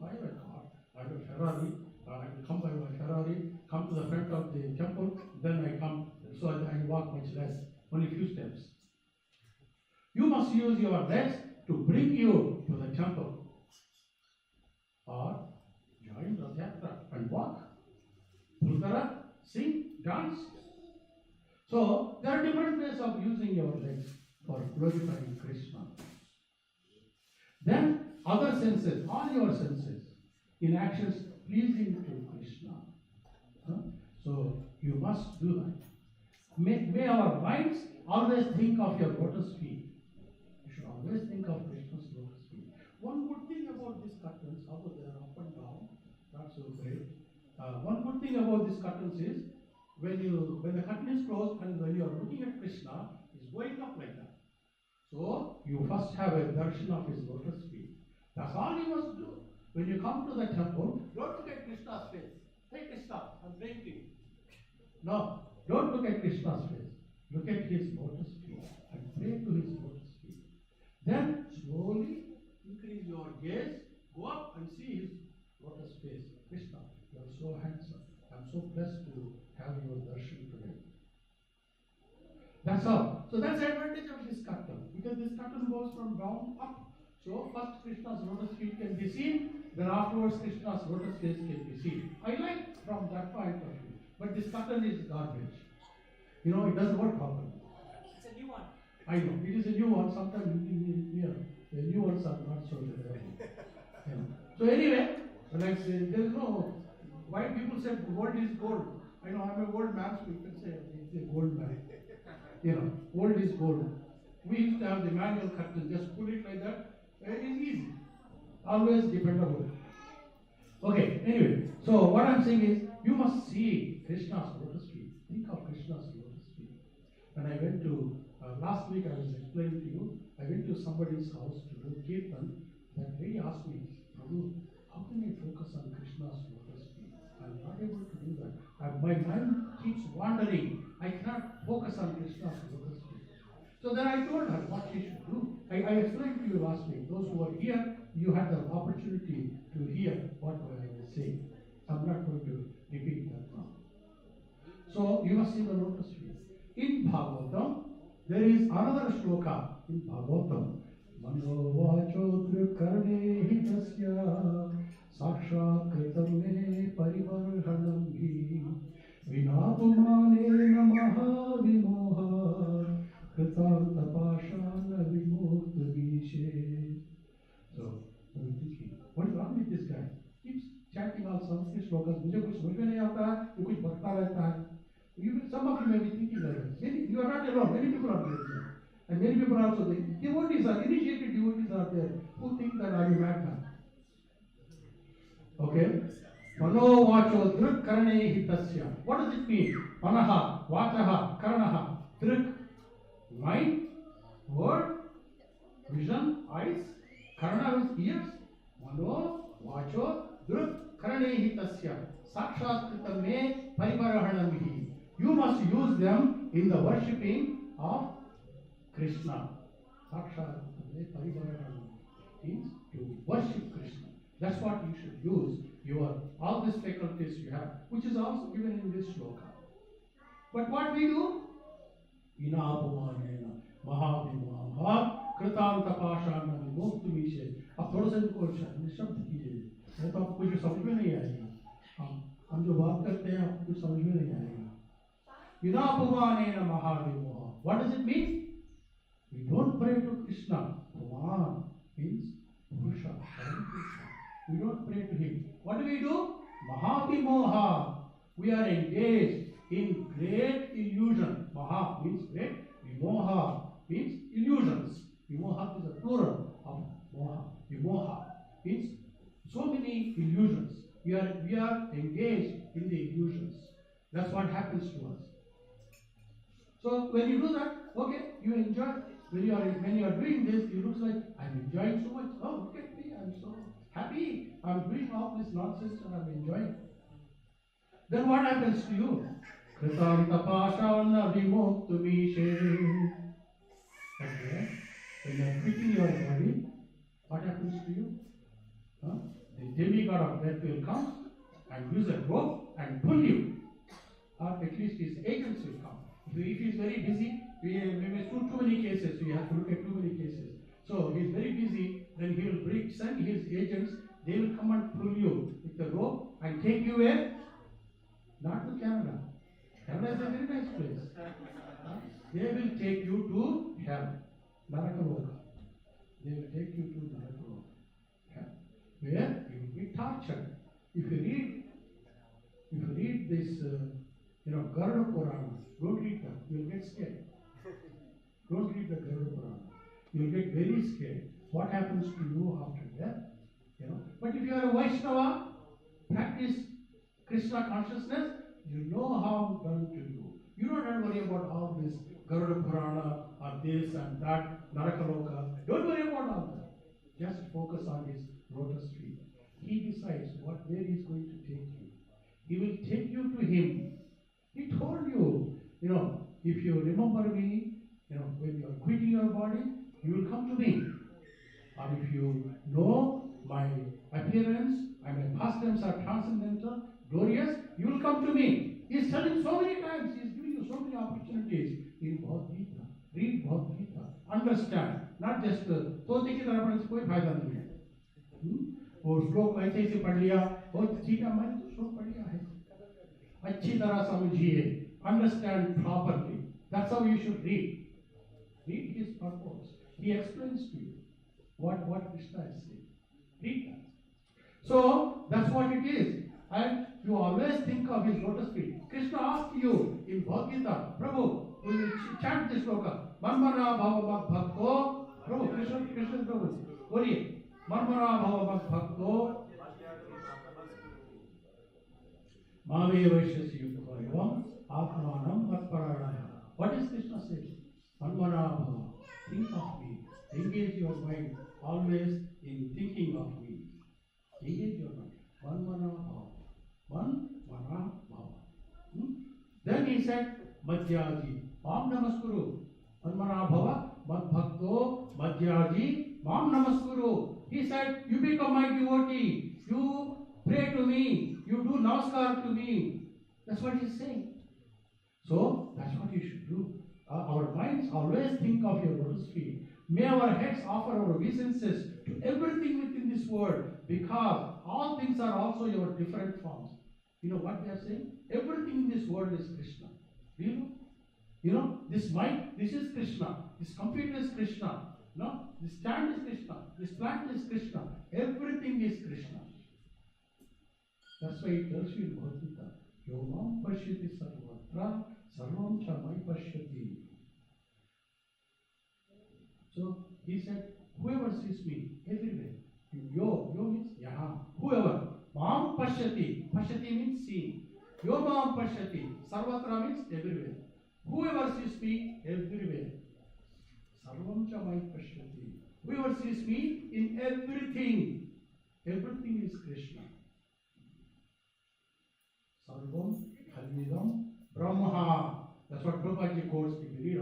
A: I have a car, I have a Ferrari, I will come by my Ferrari, come to the front of the temple, then I come, so I walk much less, only a few steps. You must use your legs to bring you to the temple, or join Rath Yatra and walk, Pulkara, sing, dance. So there are different ways of using your legs for glorifying Krishna. Then other senses, all your senses, in actions pleasing to Krishna. So you must do that. May our minds always think of your lotus feet. You should always think of Krishna's lotus feet. One good thing about these curtains, although they are up and down, not so great. One good thing about these curtains is when the curtain is closed and when you are looking at Krishna, it's going up like that. So you first have a darshan of his lotus feet. That's all you must do. When you come to the temple, don't look at Krishna's face. Hey Krishna, I'm praying to you. No, don't look at Krishna's face. Look at his lotus feet and pray to his lotus feet. Then slowly increase your gaze, go up and see his lotus face. Krishna, you are so handsome. I'm so blessed to have your darshan today. That's all. So that's the advantage of this curtain, because this curtain goes from down up. So first Krishna's lotus feet can be seen, then afterwards Krishna's lotus face can be seen. I like from that point of view. But this curtain is garbage. You know, it doesn't work properly.
D: It's a new one.
A: I know, it is a new one. Sometimes the new ones are not so reliable. So anyway, like there is no, why people say gold is gold. I know I'm a gold man, so you can say it's a gold man. Gold is gold. We used to have the manual curtain, just pull it like that. It is easy. Always dependable. Okay, anyway, so what I'm saying is, you must see Krishna's lotus feet. Think of Krishna's lotus feet. When I went to, last week I was explaining to you, I went to somebody's house to do kirtan. That lady asked me, Prabhu, how can I focus on Krishna's lotus feet? I'm not able to do that. My mind keeps wandering. I cannot focus on Krishna's lotus feet. So then I told her what she should do. I explained to you last week. Those who were here, you had the opportunity to hear what I was saying. I'm not going to repeat that now. So you must see the lotus feet. In Bhagavatam, there is another shloka in Bhagavatam. Mano vacho karne hitasya sakshat kritam me parivarhanam hi vinapumane namaha vimoha kritam tapashana vimukta vishe. So, I'm thinking, what is wrong with this guy? Keeps chanting all Sanskrit shlokas. मुझे कुछ समझ में नहीं आता है, वो कुछ बकता रहता है. Some of you may be thinking like that. You are not alone. Many people are doing that. And many people also think, devotees are, initiated devotees are there who think that I am a madman. Okay? Mano vacho drik karane hitasya. What does it mean? Manaha, vachaha, karanaha, drik. Mind, word, vision, eyes, karana is ears. Mano vacho drik karane hitasya. Sakshat kritam me pariparahanamihi. You must use them in the worshipping of Krishna. Sakshat kritam me pariparahanamihi means to worship Krishna. That's what you should use. All these faculties you have, which is also given in this shloka. But what we do? Inapumanena mahavimamha कृतांत पाषाण विमुक्त विषय. अब थोड़ा सा इनको निशब्द कीजिए, नहीं तो आपको कुछ समझ में नहीं आएगा. हम जो बात करते हैं आपको कुछ समझ में नहीं आएगा. विनापुमानेन महाविमोह. What does it mean? We don't pray to Krishna. Puman means Purusha. We don't pray to him. What do? Mahavimoha. We are engaged in great illusion. Maha means great. Vimoha means illusions. Vimoha is a plural of moha. Vimoha means so many illusions. We are engaged in the illusions. That's what happens to us. So when you do that, okay, you enjoy. When you are doing this, it looks like I'm enjoying so much. Oh, look at me, I'm so happy. I'm doing all this nonsense and I'm enjoying. Then what happens to you? Kritanta pashana vimuktu vishe. Okay. When you are quitting your body, what happens to you? The demigod of death will come and use a rope and pull you. Or at least his agents will come. If he is very busy, we may do too many cases, we have to look at too many cases. So he is very busy, then he will send his agents, they will come and pull you with the rope and take you where? Not to Canada. Canada is a very nice place. They will take you to hell. Narakaloka. They will take you to Narakaloka. Hell. Where you will be tortured. If you read this Garuda Purana. Don't read that. You'll get scared. Don't read the Garuda Purana. You'll get very scared. What happens to you after death? But if you are a Vaishnava, practice Krishna consciousness, you know how done to you. You don't have to worry about all this Garuda Purana or this and that, Narakaloka. Don't worry about all that. Just focus on his lotus feet. He decides where he's going to take you. He will take you to him. He told you, if you remember me, when you are quitting your body, you will come to me. Or if you know my appearance and my pastimes are transcendental, glorious, you will come to me. He is telling so many times, he is giving you so many opportunities in Bhagavad Gita. Read Bhagavad Gita. Understand. Not just तोते की तरह पढ़ने से कोई फायदा नहीं है. वो श्लोक ऐसे ऐसे पढ़ लिया, बहुत ठीक है, मैंने तो श्लोक पढ़ लिया है. अच्छी तरह समझिए. Understand properly. That's how you should read. Read his purpose. He explains to you what Krishna is saying. Read that. So that's what it is. And you always think of his lotus feet. Krishna asked you in Bhagavad Gita, Prabhu, will you chant this sloka? Manmana bhava mad bhakto. Prabhu, Krishna Prabhu. Boliye. Manmana bhava mad bhakto. Mave vaishyasi yukta evam atmanam matparanaya. What is Krishna saying? Manmana bhava. Think of me. Engage your mind always in thinking of me. Engage your mind. Manmana bhava. Manmana bhava. Then he said, Madhyaji, Mam Namaskuru. Manmana bhava, Mad Bhakto, Madhyaji, Mam Namaskuru. He said, you become my devotee. You pray to me. You do namaskar to me. That's what he's saying. So, that's what you should do. Our minds always think of your lotus feet. May our heads offer our obeisances to everything within this world, because all things are also your different forms. You know what they are saying? Everything in this world is Krishna. Do you know? This mic, this is Krishna. This computer is Krishna. No? This stand is Krishna. This plant is Krishna. Everything is Krishna. That's why it tells you in Bhagavad Gita, Yomam pashyati sarvatra sarvam cha mai pashyati. So he said, whoever sees me everywhere. Yo means yaha. Whoever. Mam pashyati. Pashyati means seeing. Yo mam pashyati. Sarvatra means everywhere. Whoever sees me everywhere. Sarvam cha mai pashyati. Whoever sees me in everything. Everything is Krishna. Sarvam Khalvidam Brahma. That's what Prabhupada quotes. If you read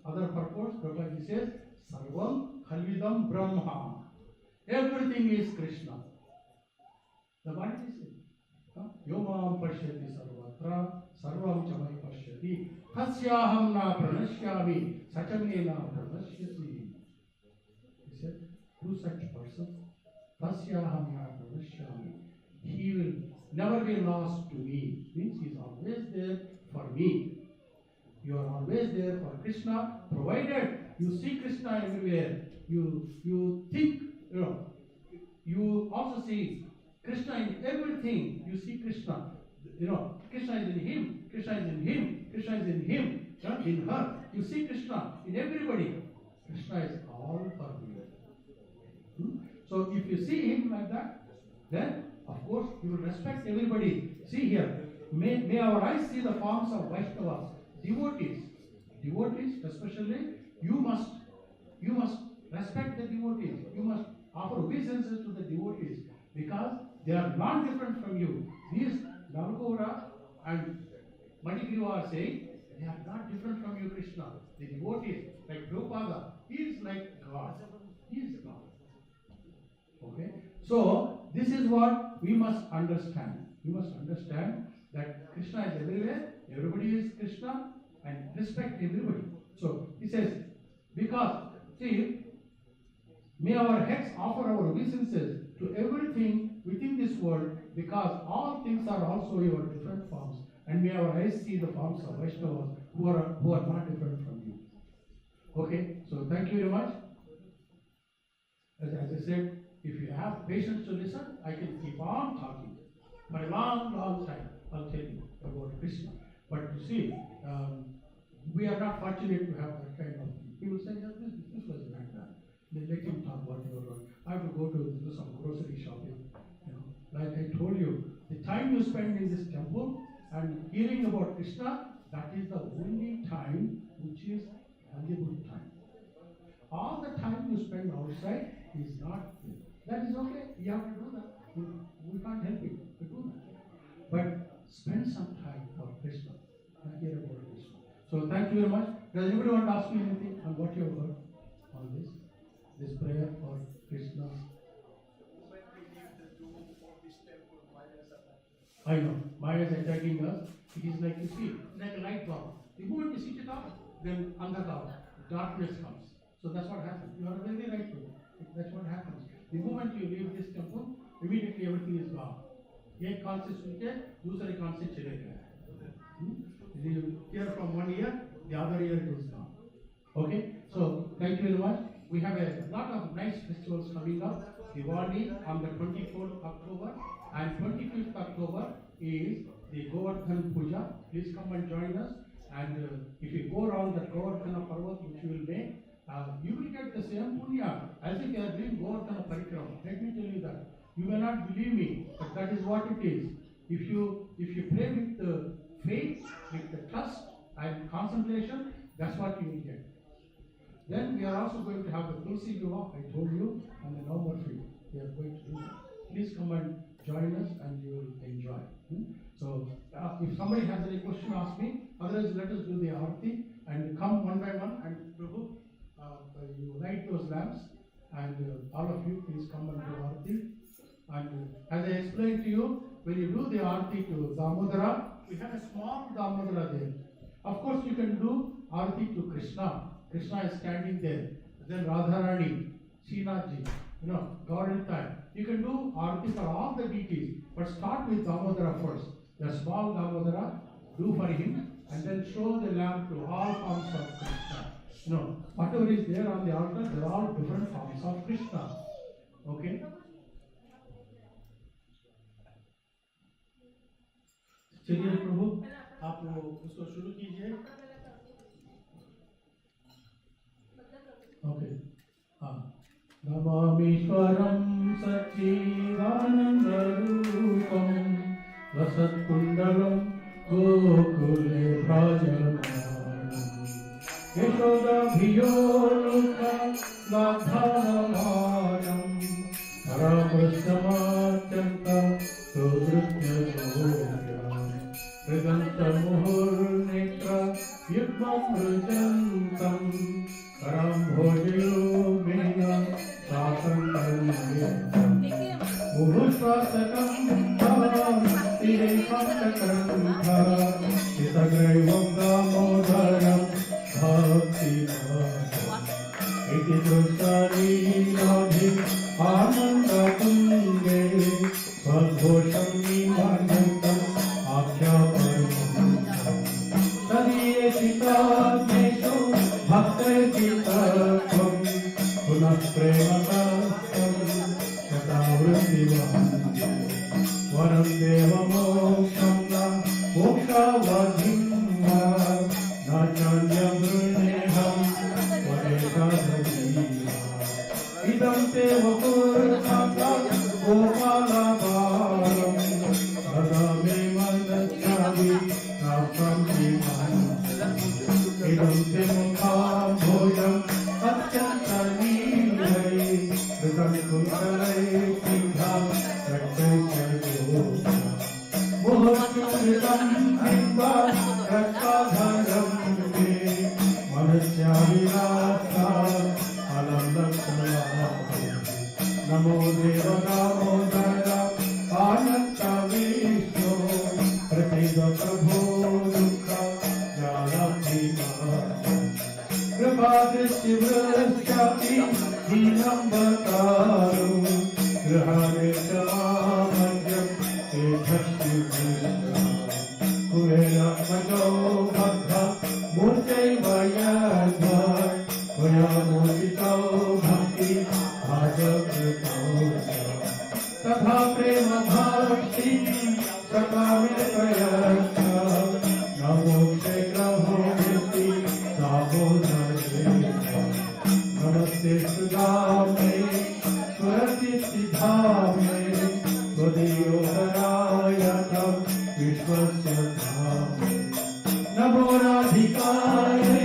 A: other purports, Prabhupada says, Sarvam Khalvidam Brahma. Everything is Krishna. The what is it? Yomam pashyati sarvatra sarvam chamai pashyati tasyaham na pranashyami sachame na pranashyati. He said, who such person? Tasyaham na pranashyami. He will never be lost to me. Means he is always there for me. You are always there for Krishna, provided you see Krishna everywhere. You think, you also see Krishna in everything. You see Krishna. Krishna is in him. Krishna is in him. Krishna is in him. In her. You see Krishna in everybody. Krishna is all for you. So if you see him like that, then of course you will respect everybody. See here. May our eyes see the forms of Vaishnavas, devotees. Devotees, especially, you must respect the devotees. You must offer obeisances to the devotees, because they are not different from you. These Nalgora and Madigriva are saying they are not different from you, Krishna. The devotees, like Prabhupada, he is like God. He is God. Okay? So, this is what we must understand. We must understand that Krishna is everywhere, everybody is Krishna, and respect everybody. So, he says, because, see, may our heads offer our obeisances to everything within this world, because all things are also your different forms, and may our eyes see the forms of Vaishnavas who are not different from you. Okay, so thank you very much. As I said, if you have patience to listen, I can keep on talking for a long, long time. I'll tell you about Krishna. But you see, we are not fortunate to have that kind of thing. People say that this was like that. They let him talk whatever. I have to go to do some grocery shopping. You know, like I told you, the time you spend in this temple and hearing about Krishna, that is the only time which is valuable time. All the time you spend outside is not good. That is okay. You have to do that. We can't help it to do that. But spend some time for Krishna and hear about Krishna. So thank you very much. Does anybody want to ask me anything on what you have heard on this prayer for Krishna?
D: When we leave the door of this temple, Mayas are attacking.
A: I know. Maya is attacking us. It is like, you see, like a light bulb. The moment you switch it off, then andhakar, darkness comes. So that's what happens. You are very right to it. That's what happens. The moment you leave this temple, immediately everything is gone. एक कान से सुन के दूसरे कान से चले गए. You hear from one ear, the other ear is gone. Okay, so thank you very much. We have a lot of nice festivals coming up. Diwali on the 24th October and 25th October is the Govardhan Puja. Please come and join us. And if you go around the Govardhana Parvat, which you will make, you will get the same punya as if you are doing Govardhana Parikrama. Let me tell you that. You may not believe me, but that is what it is. If you pray with the faith, with the trust and concentration, that's what you will get. Then we are also going to have the Tulsi Vivaha, I told you, on the November 5th. We are going to do that. Please come and join us and you will enjoy. So, if somebody has any question, ask me. Otherwise, let us do the Aarti and come one by one. And Prabhu, you light those lamps, and all of you please come and do Aarti. And as I explained to you, when you do the Aarti to Damodara, we have a small Damodara there. Of course, you can do Aarti to Krishna. Krishna is standing there. Then Radharani, Srinathji, Gaurita. You can do Aarti for all the deities, but start with Damodara first. The small Damodara, do for him, and then show the lamp to all forms of Krishna. Whatever is there on the altar, they are all different forms of Krishna. Okay? चलिए प्रभु, आप उसको शुरू कीजिए. Okay. हाँ. नमामीश्वरं सच्चिदानन्दरूपं रसत्कुण्डलं गोकुले भ्राजमानं यशोदाभियोलुकलाधारमानं परामृष्टमात्यन्तं सुदृश्यगोप्यं हृदन्तमुहुर्नेत्र युग्मं मृजन्तं करम्भोजयोगेन शासन्तं मुहुश्वासकं भवं तिरेकण्ठकण्ठः चितग्रैवं दामोदरं भक्तिभाजम् इति दृष्टानीनाभिम् आनन्दकुन्दे स्वघोषं निमज्जन्तम् आख्यापयन्तम् तदीयचिताग्नेषु भक्तचित्तत्वं पुनः प्रेमतत्त्वं यथा वृत्तिवहन्ति वरं देवमोक्षं न मोक्षावधिं वा न चान्यमृणेहं वरेशाधीवा इदं ते वपुर्भक्तं गोपालबालं सदा मे मन्दच्छामि नास्तं इदं ते मुखाम्भोजम् अत्यन्तनीलै कृतं कुशलै सिंहं रक्षयिष्यति मुहुर्कृतं हित्वा रक्षाधरं मे मनस्याविलासात् अलं लक्ष्मणात् नमो देव दामोदर आनन्दविष्णो प्रसीद प्रभो दुःख कृपादृष्टिवृष्टापि दीनं बतारु गृहाणे च मामन्यं तेजस्विवृष्टा कुबेरात्मजो भद्रा मूर्तैव यद्भक् पुयामोदितो भक्ति भाजकृतो तथा प्रेम भक्ति सकामे प्रयच्छ नव नमस्ते सुदामे स्वस्ति धामे त्वदीयोदराय तं विश्वस्य धामे नमो राधिकायै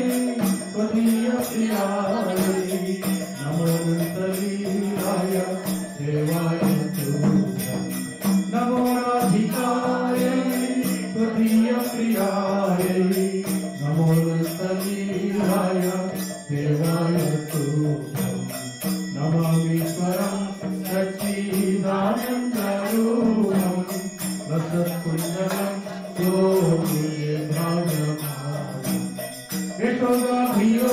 A: त्वदीयप्रियायै नमो नन्दलीलाय देवाय तुभ्यं नमो राधिकायै त्वदीयप्रियायै नमो नन्दलीलाय देवाय तुभ्यं नमामीश्वरं सच्चिदानन्दरूपं रसत्कुण्डलं योगिभागमानं यशोदाभियो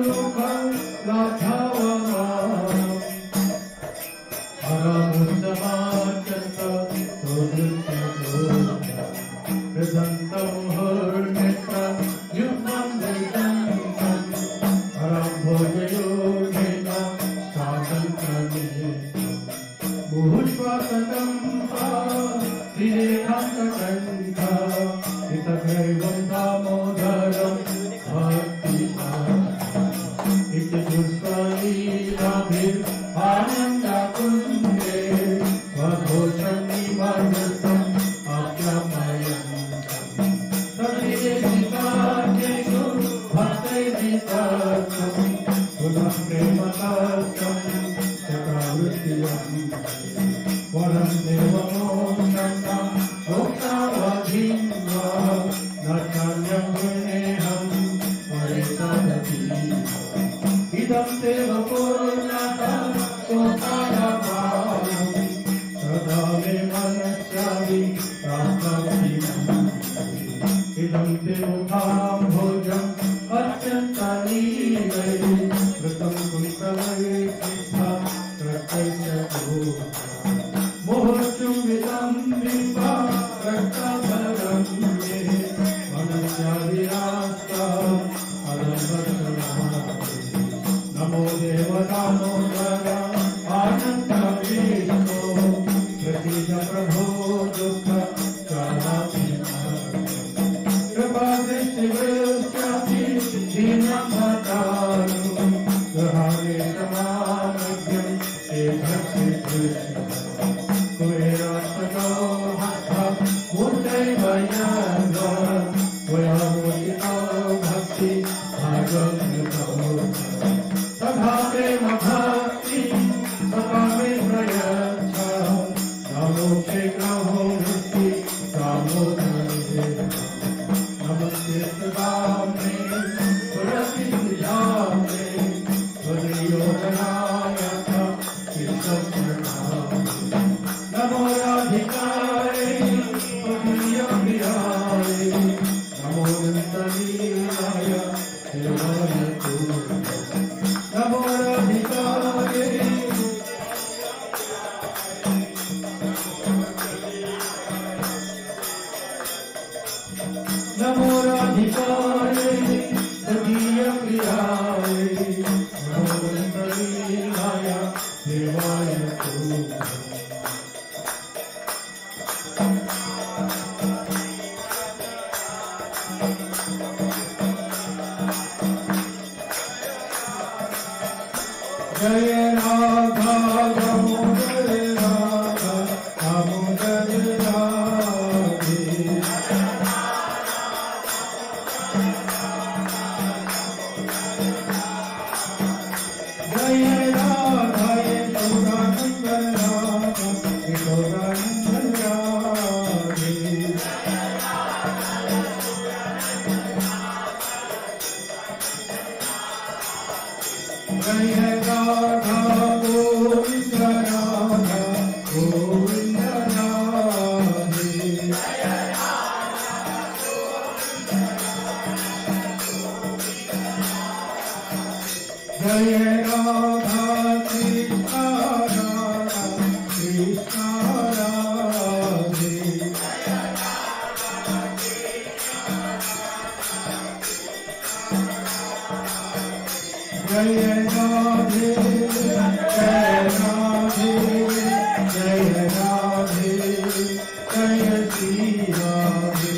A: लोकं लाघवमानं हरमुत्तमाच्यन्त तोदृत्यतोभ्यं हृदन्तं हर्नित्यं युग्मं वैदन्तं हरं भोजयोगेन स्वातन्त्र्यमेकम् मुहुश्वासनं श्रीरेखान्तकण्ठ हितग्रैवं दामोदरं भक्तिमान् इति दुष्कलीलाभिरानन्दकुन्दे स्वघोषं निमज्जन्तम् आप्यामयन्तम् तदेशिकार्येषु भक्तैर्वितर्कम् पुनः प्रेमतर्कम् चक्रवृत्तियम् वरं देवमोक्षं मोक्षावधिं वा न चान्यं गुणेऽहं परेशानति इदं देव पूर्णतः सोपानपानं सदा मे मनस्यामि प्राप्तव्यम् इदं देवतां भोजम् अत्यन्तनीलै कृतं कुन्तलै सिद्धा मोहचुम्बितं बिम्बा रक्तधरं मे मनस्याविरास्तं अदम्बरमाते नमो देवदामोदर आनन्दविष्णो प्रसीद प्रभो दुःख कृपादृष्टिवृष्टि दीनं भटानु गृहाणे समानज्ञं एकस्य दृष्टि कुरेरात्मको हस्तः मूर्तैवयङ्ग वयमुदितो भक्ति भागवतो तथा प्रेम भक्ति सदा मे प्रयच्छ नमोक्षे ग्रहो वृत्ति दामोदरे नमस्ते सदामे स्वरसिद्धामे त्वदीयोदराय तं विश्वस्य धामे नमो राधिकायै त्वदीयप्रियायै नमो नन्दलीलाय देवाय तुभ्यं नमो राधिकायै नमो राधिकायै त्वदीयप्रियायै नमो नन्दलीलाय देवाय तुभ्यं जय राधा दामोदर राधा दामोदर राधे जय राधा यशोदानंद राधा यशोदानंद राधे जय राधा गोविंद राधा गोविंद राधे जय राधा कृष्ण राधा कृष्ण राधे जय राधे जय राधे जय राधे जय श्री राधे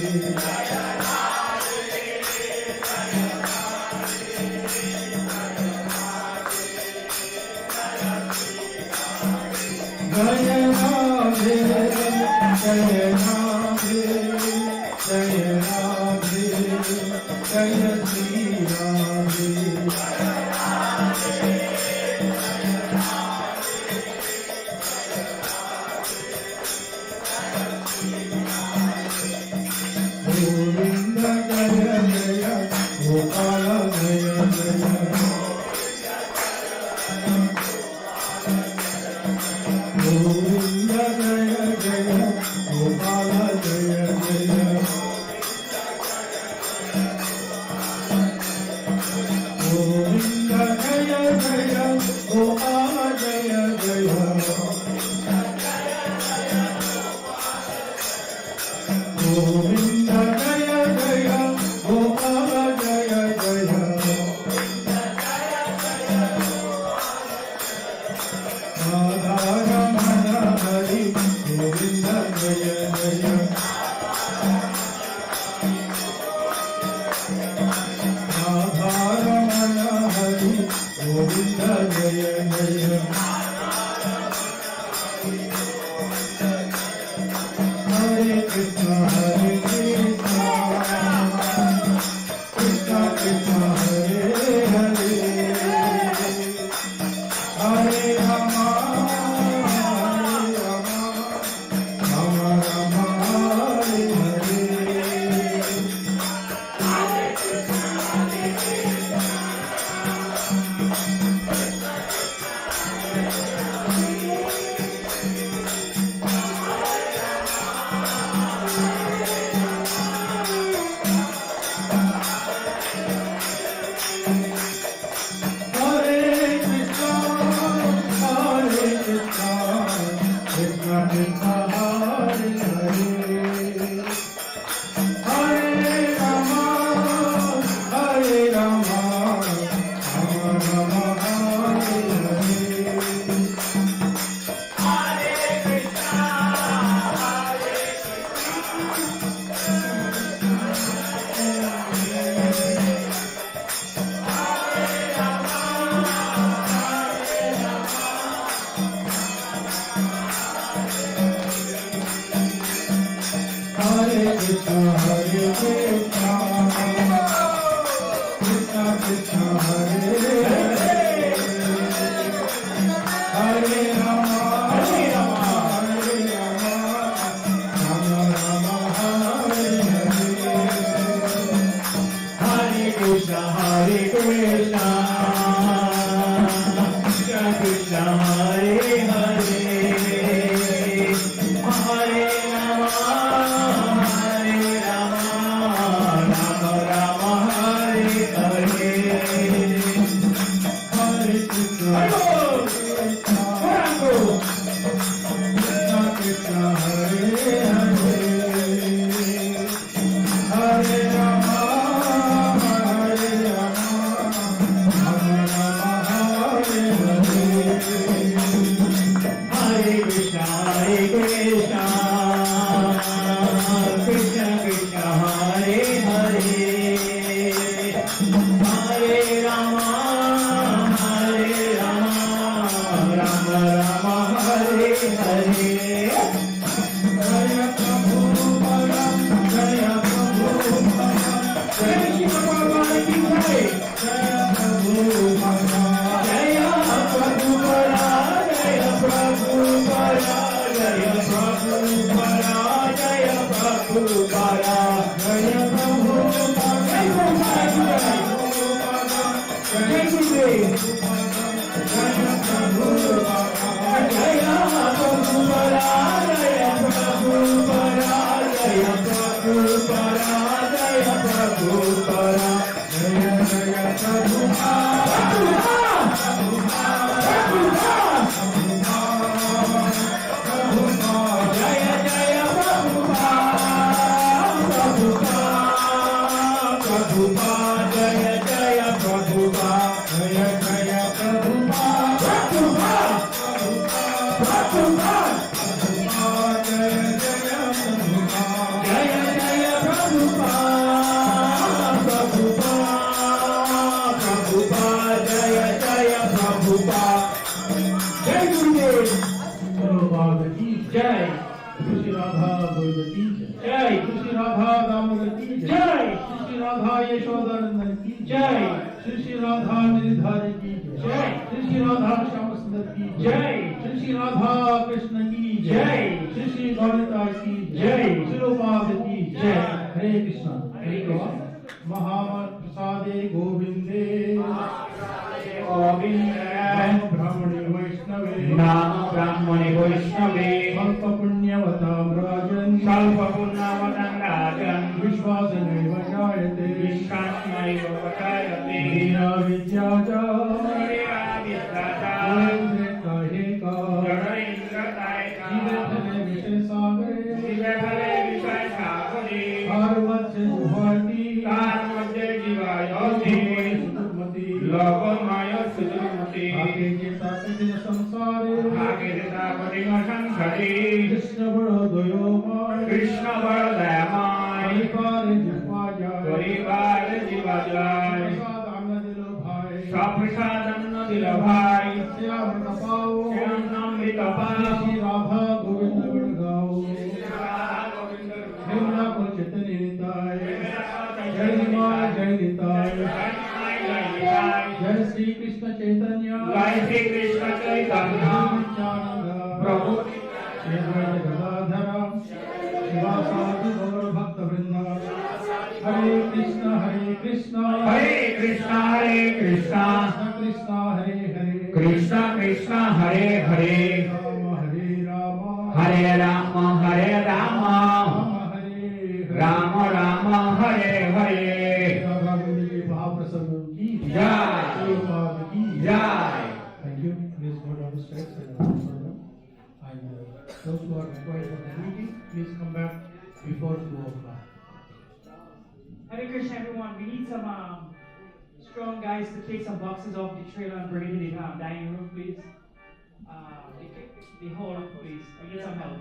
A: जय श्री राधा गोविंद की जय श्री राधा दामोदर की जय श्री राधा यशोदानंदन की जय श्री राधा निर्धारी की जय श्री राधा श्याम सुंदर की जय श्री राधा कृष्ण की जय श्री गौरता की जय शिरोपाद की जय हरे कृष्ण महाप्रसादे गोविंदे ब्राह्मणे वैष्णवे
F: नाम ब्राह्मणे वैष्णवे
A: अल्प पुण्यवतां राजन् विश्वासनैव जायते हीरा विद्या च जीवफले विषयसागरे पार्वत्य जुहाति
F: लोकमाया सुदुर्मति
A: आगे चेता कठिन संसारे कृष्ण बड़ो दयोमय
F: कृष्ण बलदयमाय
A: परिवार जिह्वा जाय
F: परिवार जीवा जाय
A: प्रसादम न दिल भाई
F: सप्रसादम न दिल भाई
A: श्याम पाओ
F: श्याम नामृत पाओ
A: श्री राधा गोविंद गुण गाओ हेमला को चैतन्य निताय जय निमाय जय निताय जय श्री कृष्ण चैतन्य
F: जय श्री कृष्ण चैतन्य
A: प्रभु श्री गदाधर शिवासादि गौर भक्त वृंद हरे कृष्ण
F: हरे कृष्ण
A: कृष्ण हरे हरे
F: कृष्ण कृष्ण हरे हरे
A: हरे राम
F: हरे राम राम राम हरे हरे
A: महाप्रसंग की
F: जय
A: की
F: जय
A: Thank you. Please go down the steps and those who are required for the meeting, please come back before 2 o'clock.
G: Hare Krishna, everyone. We need some strong guys to take some boxes off the trailer and bring it in the dining room, please. The hall, please. We need some help.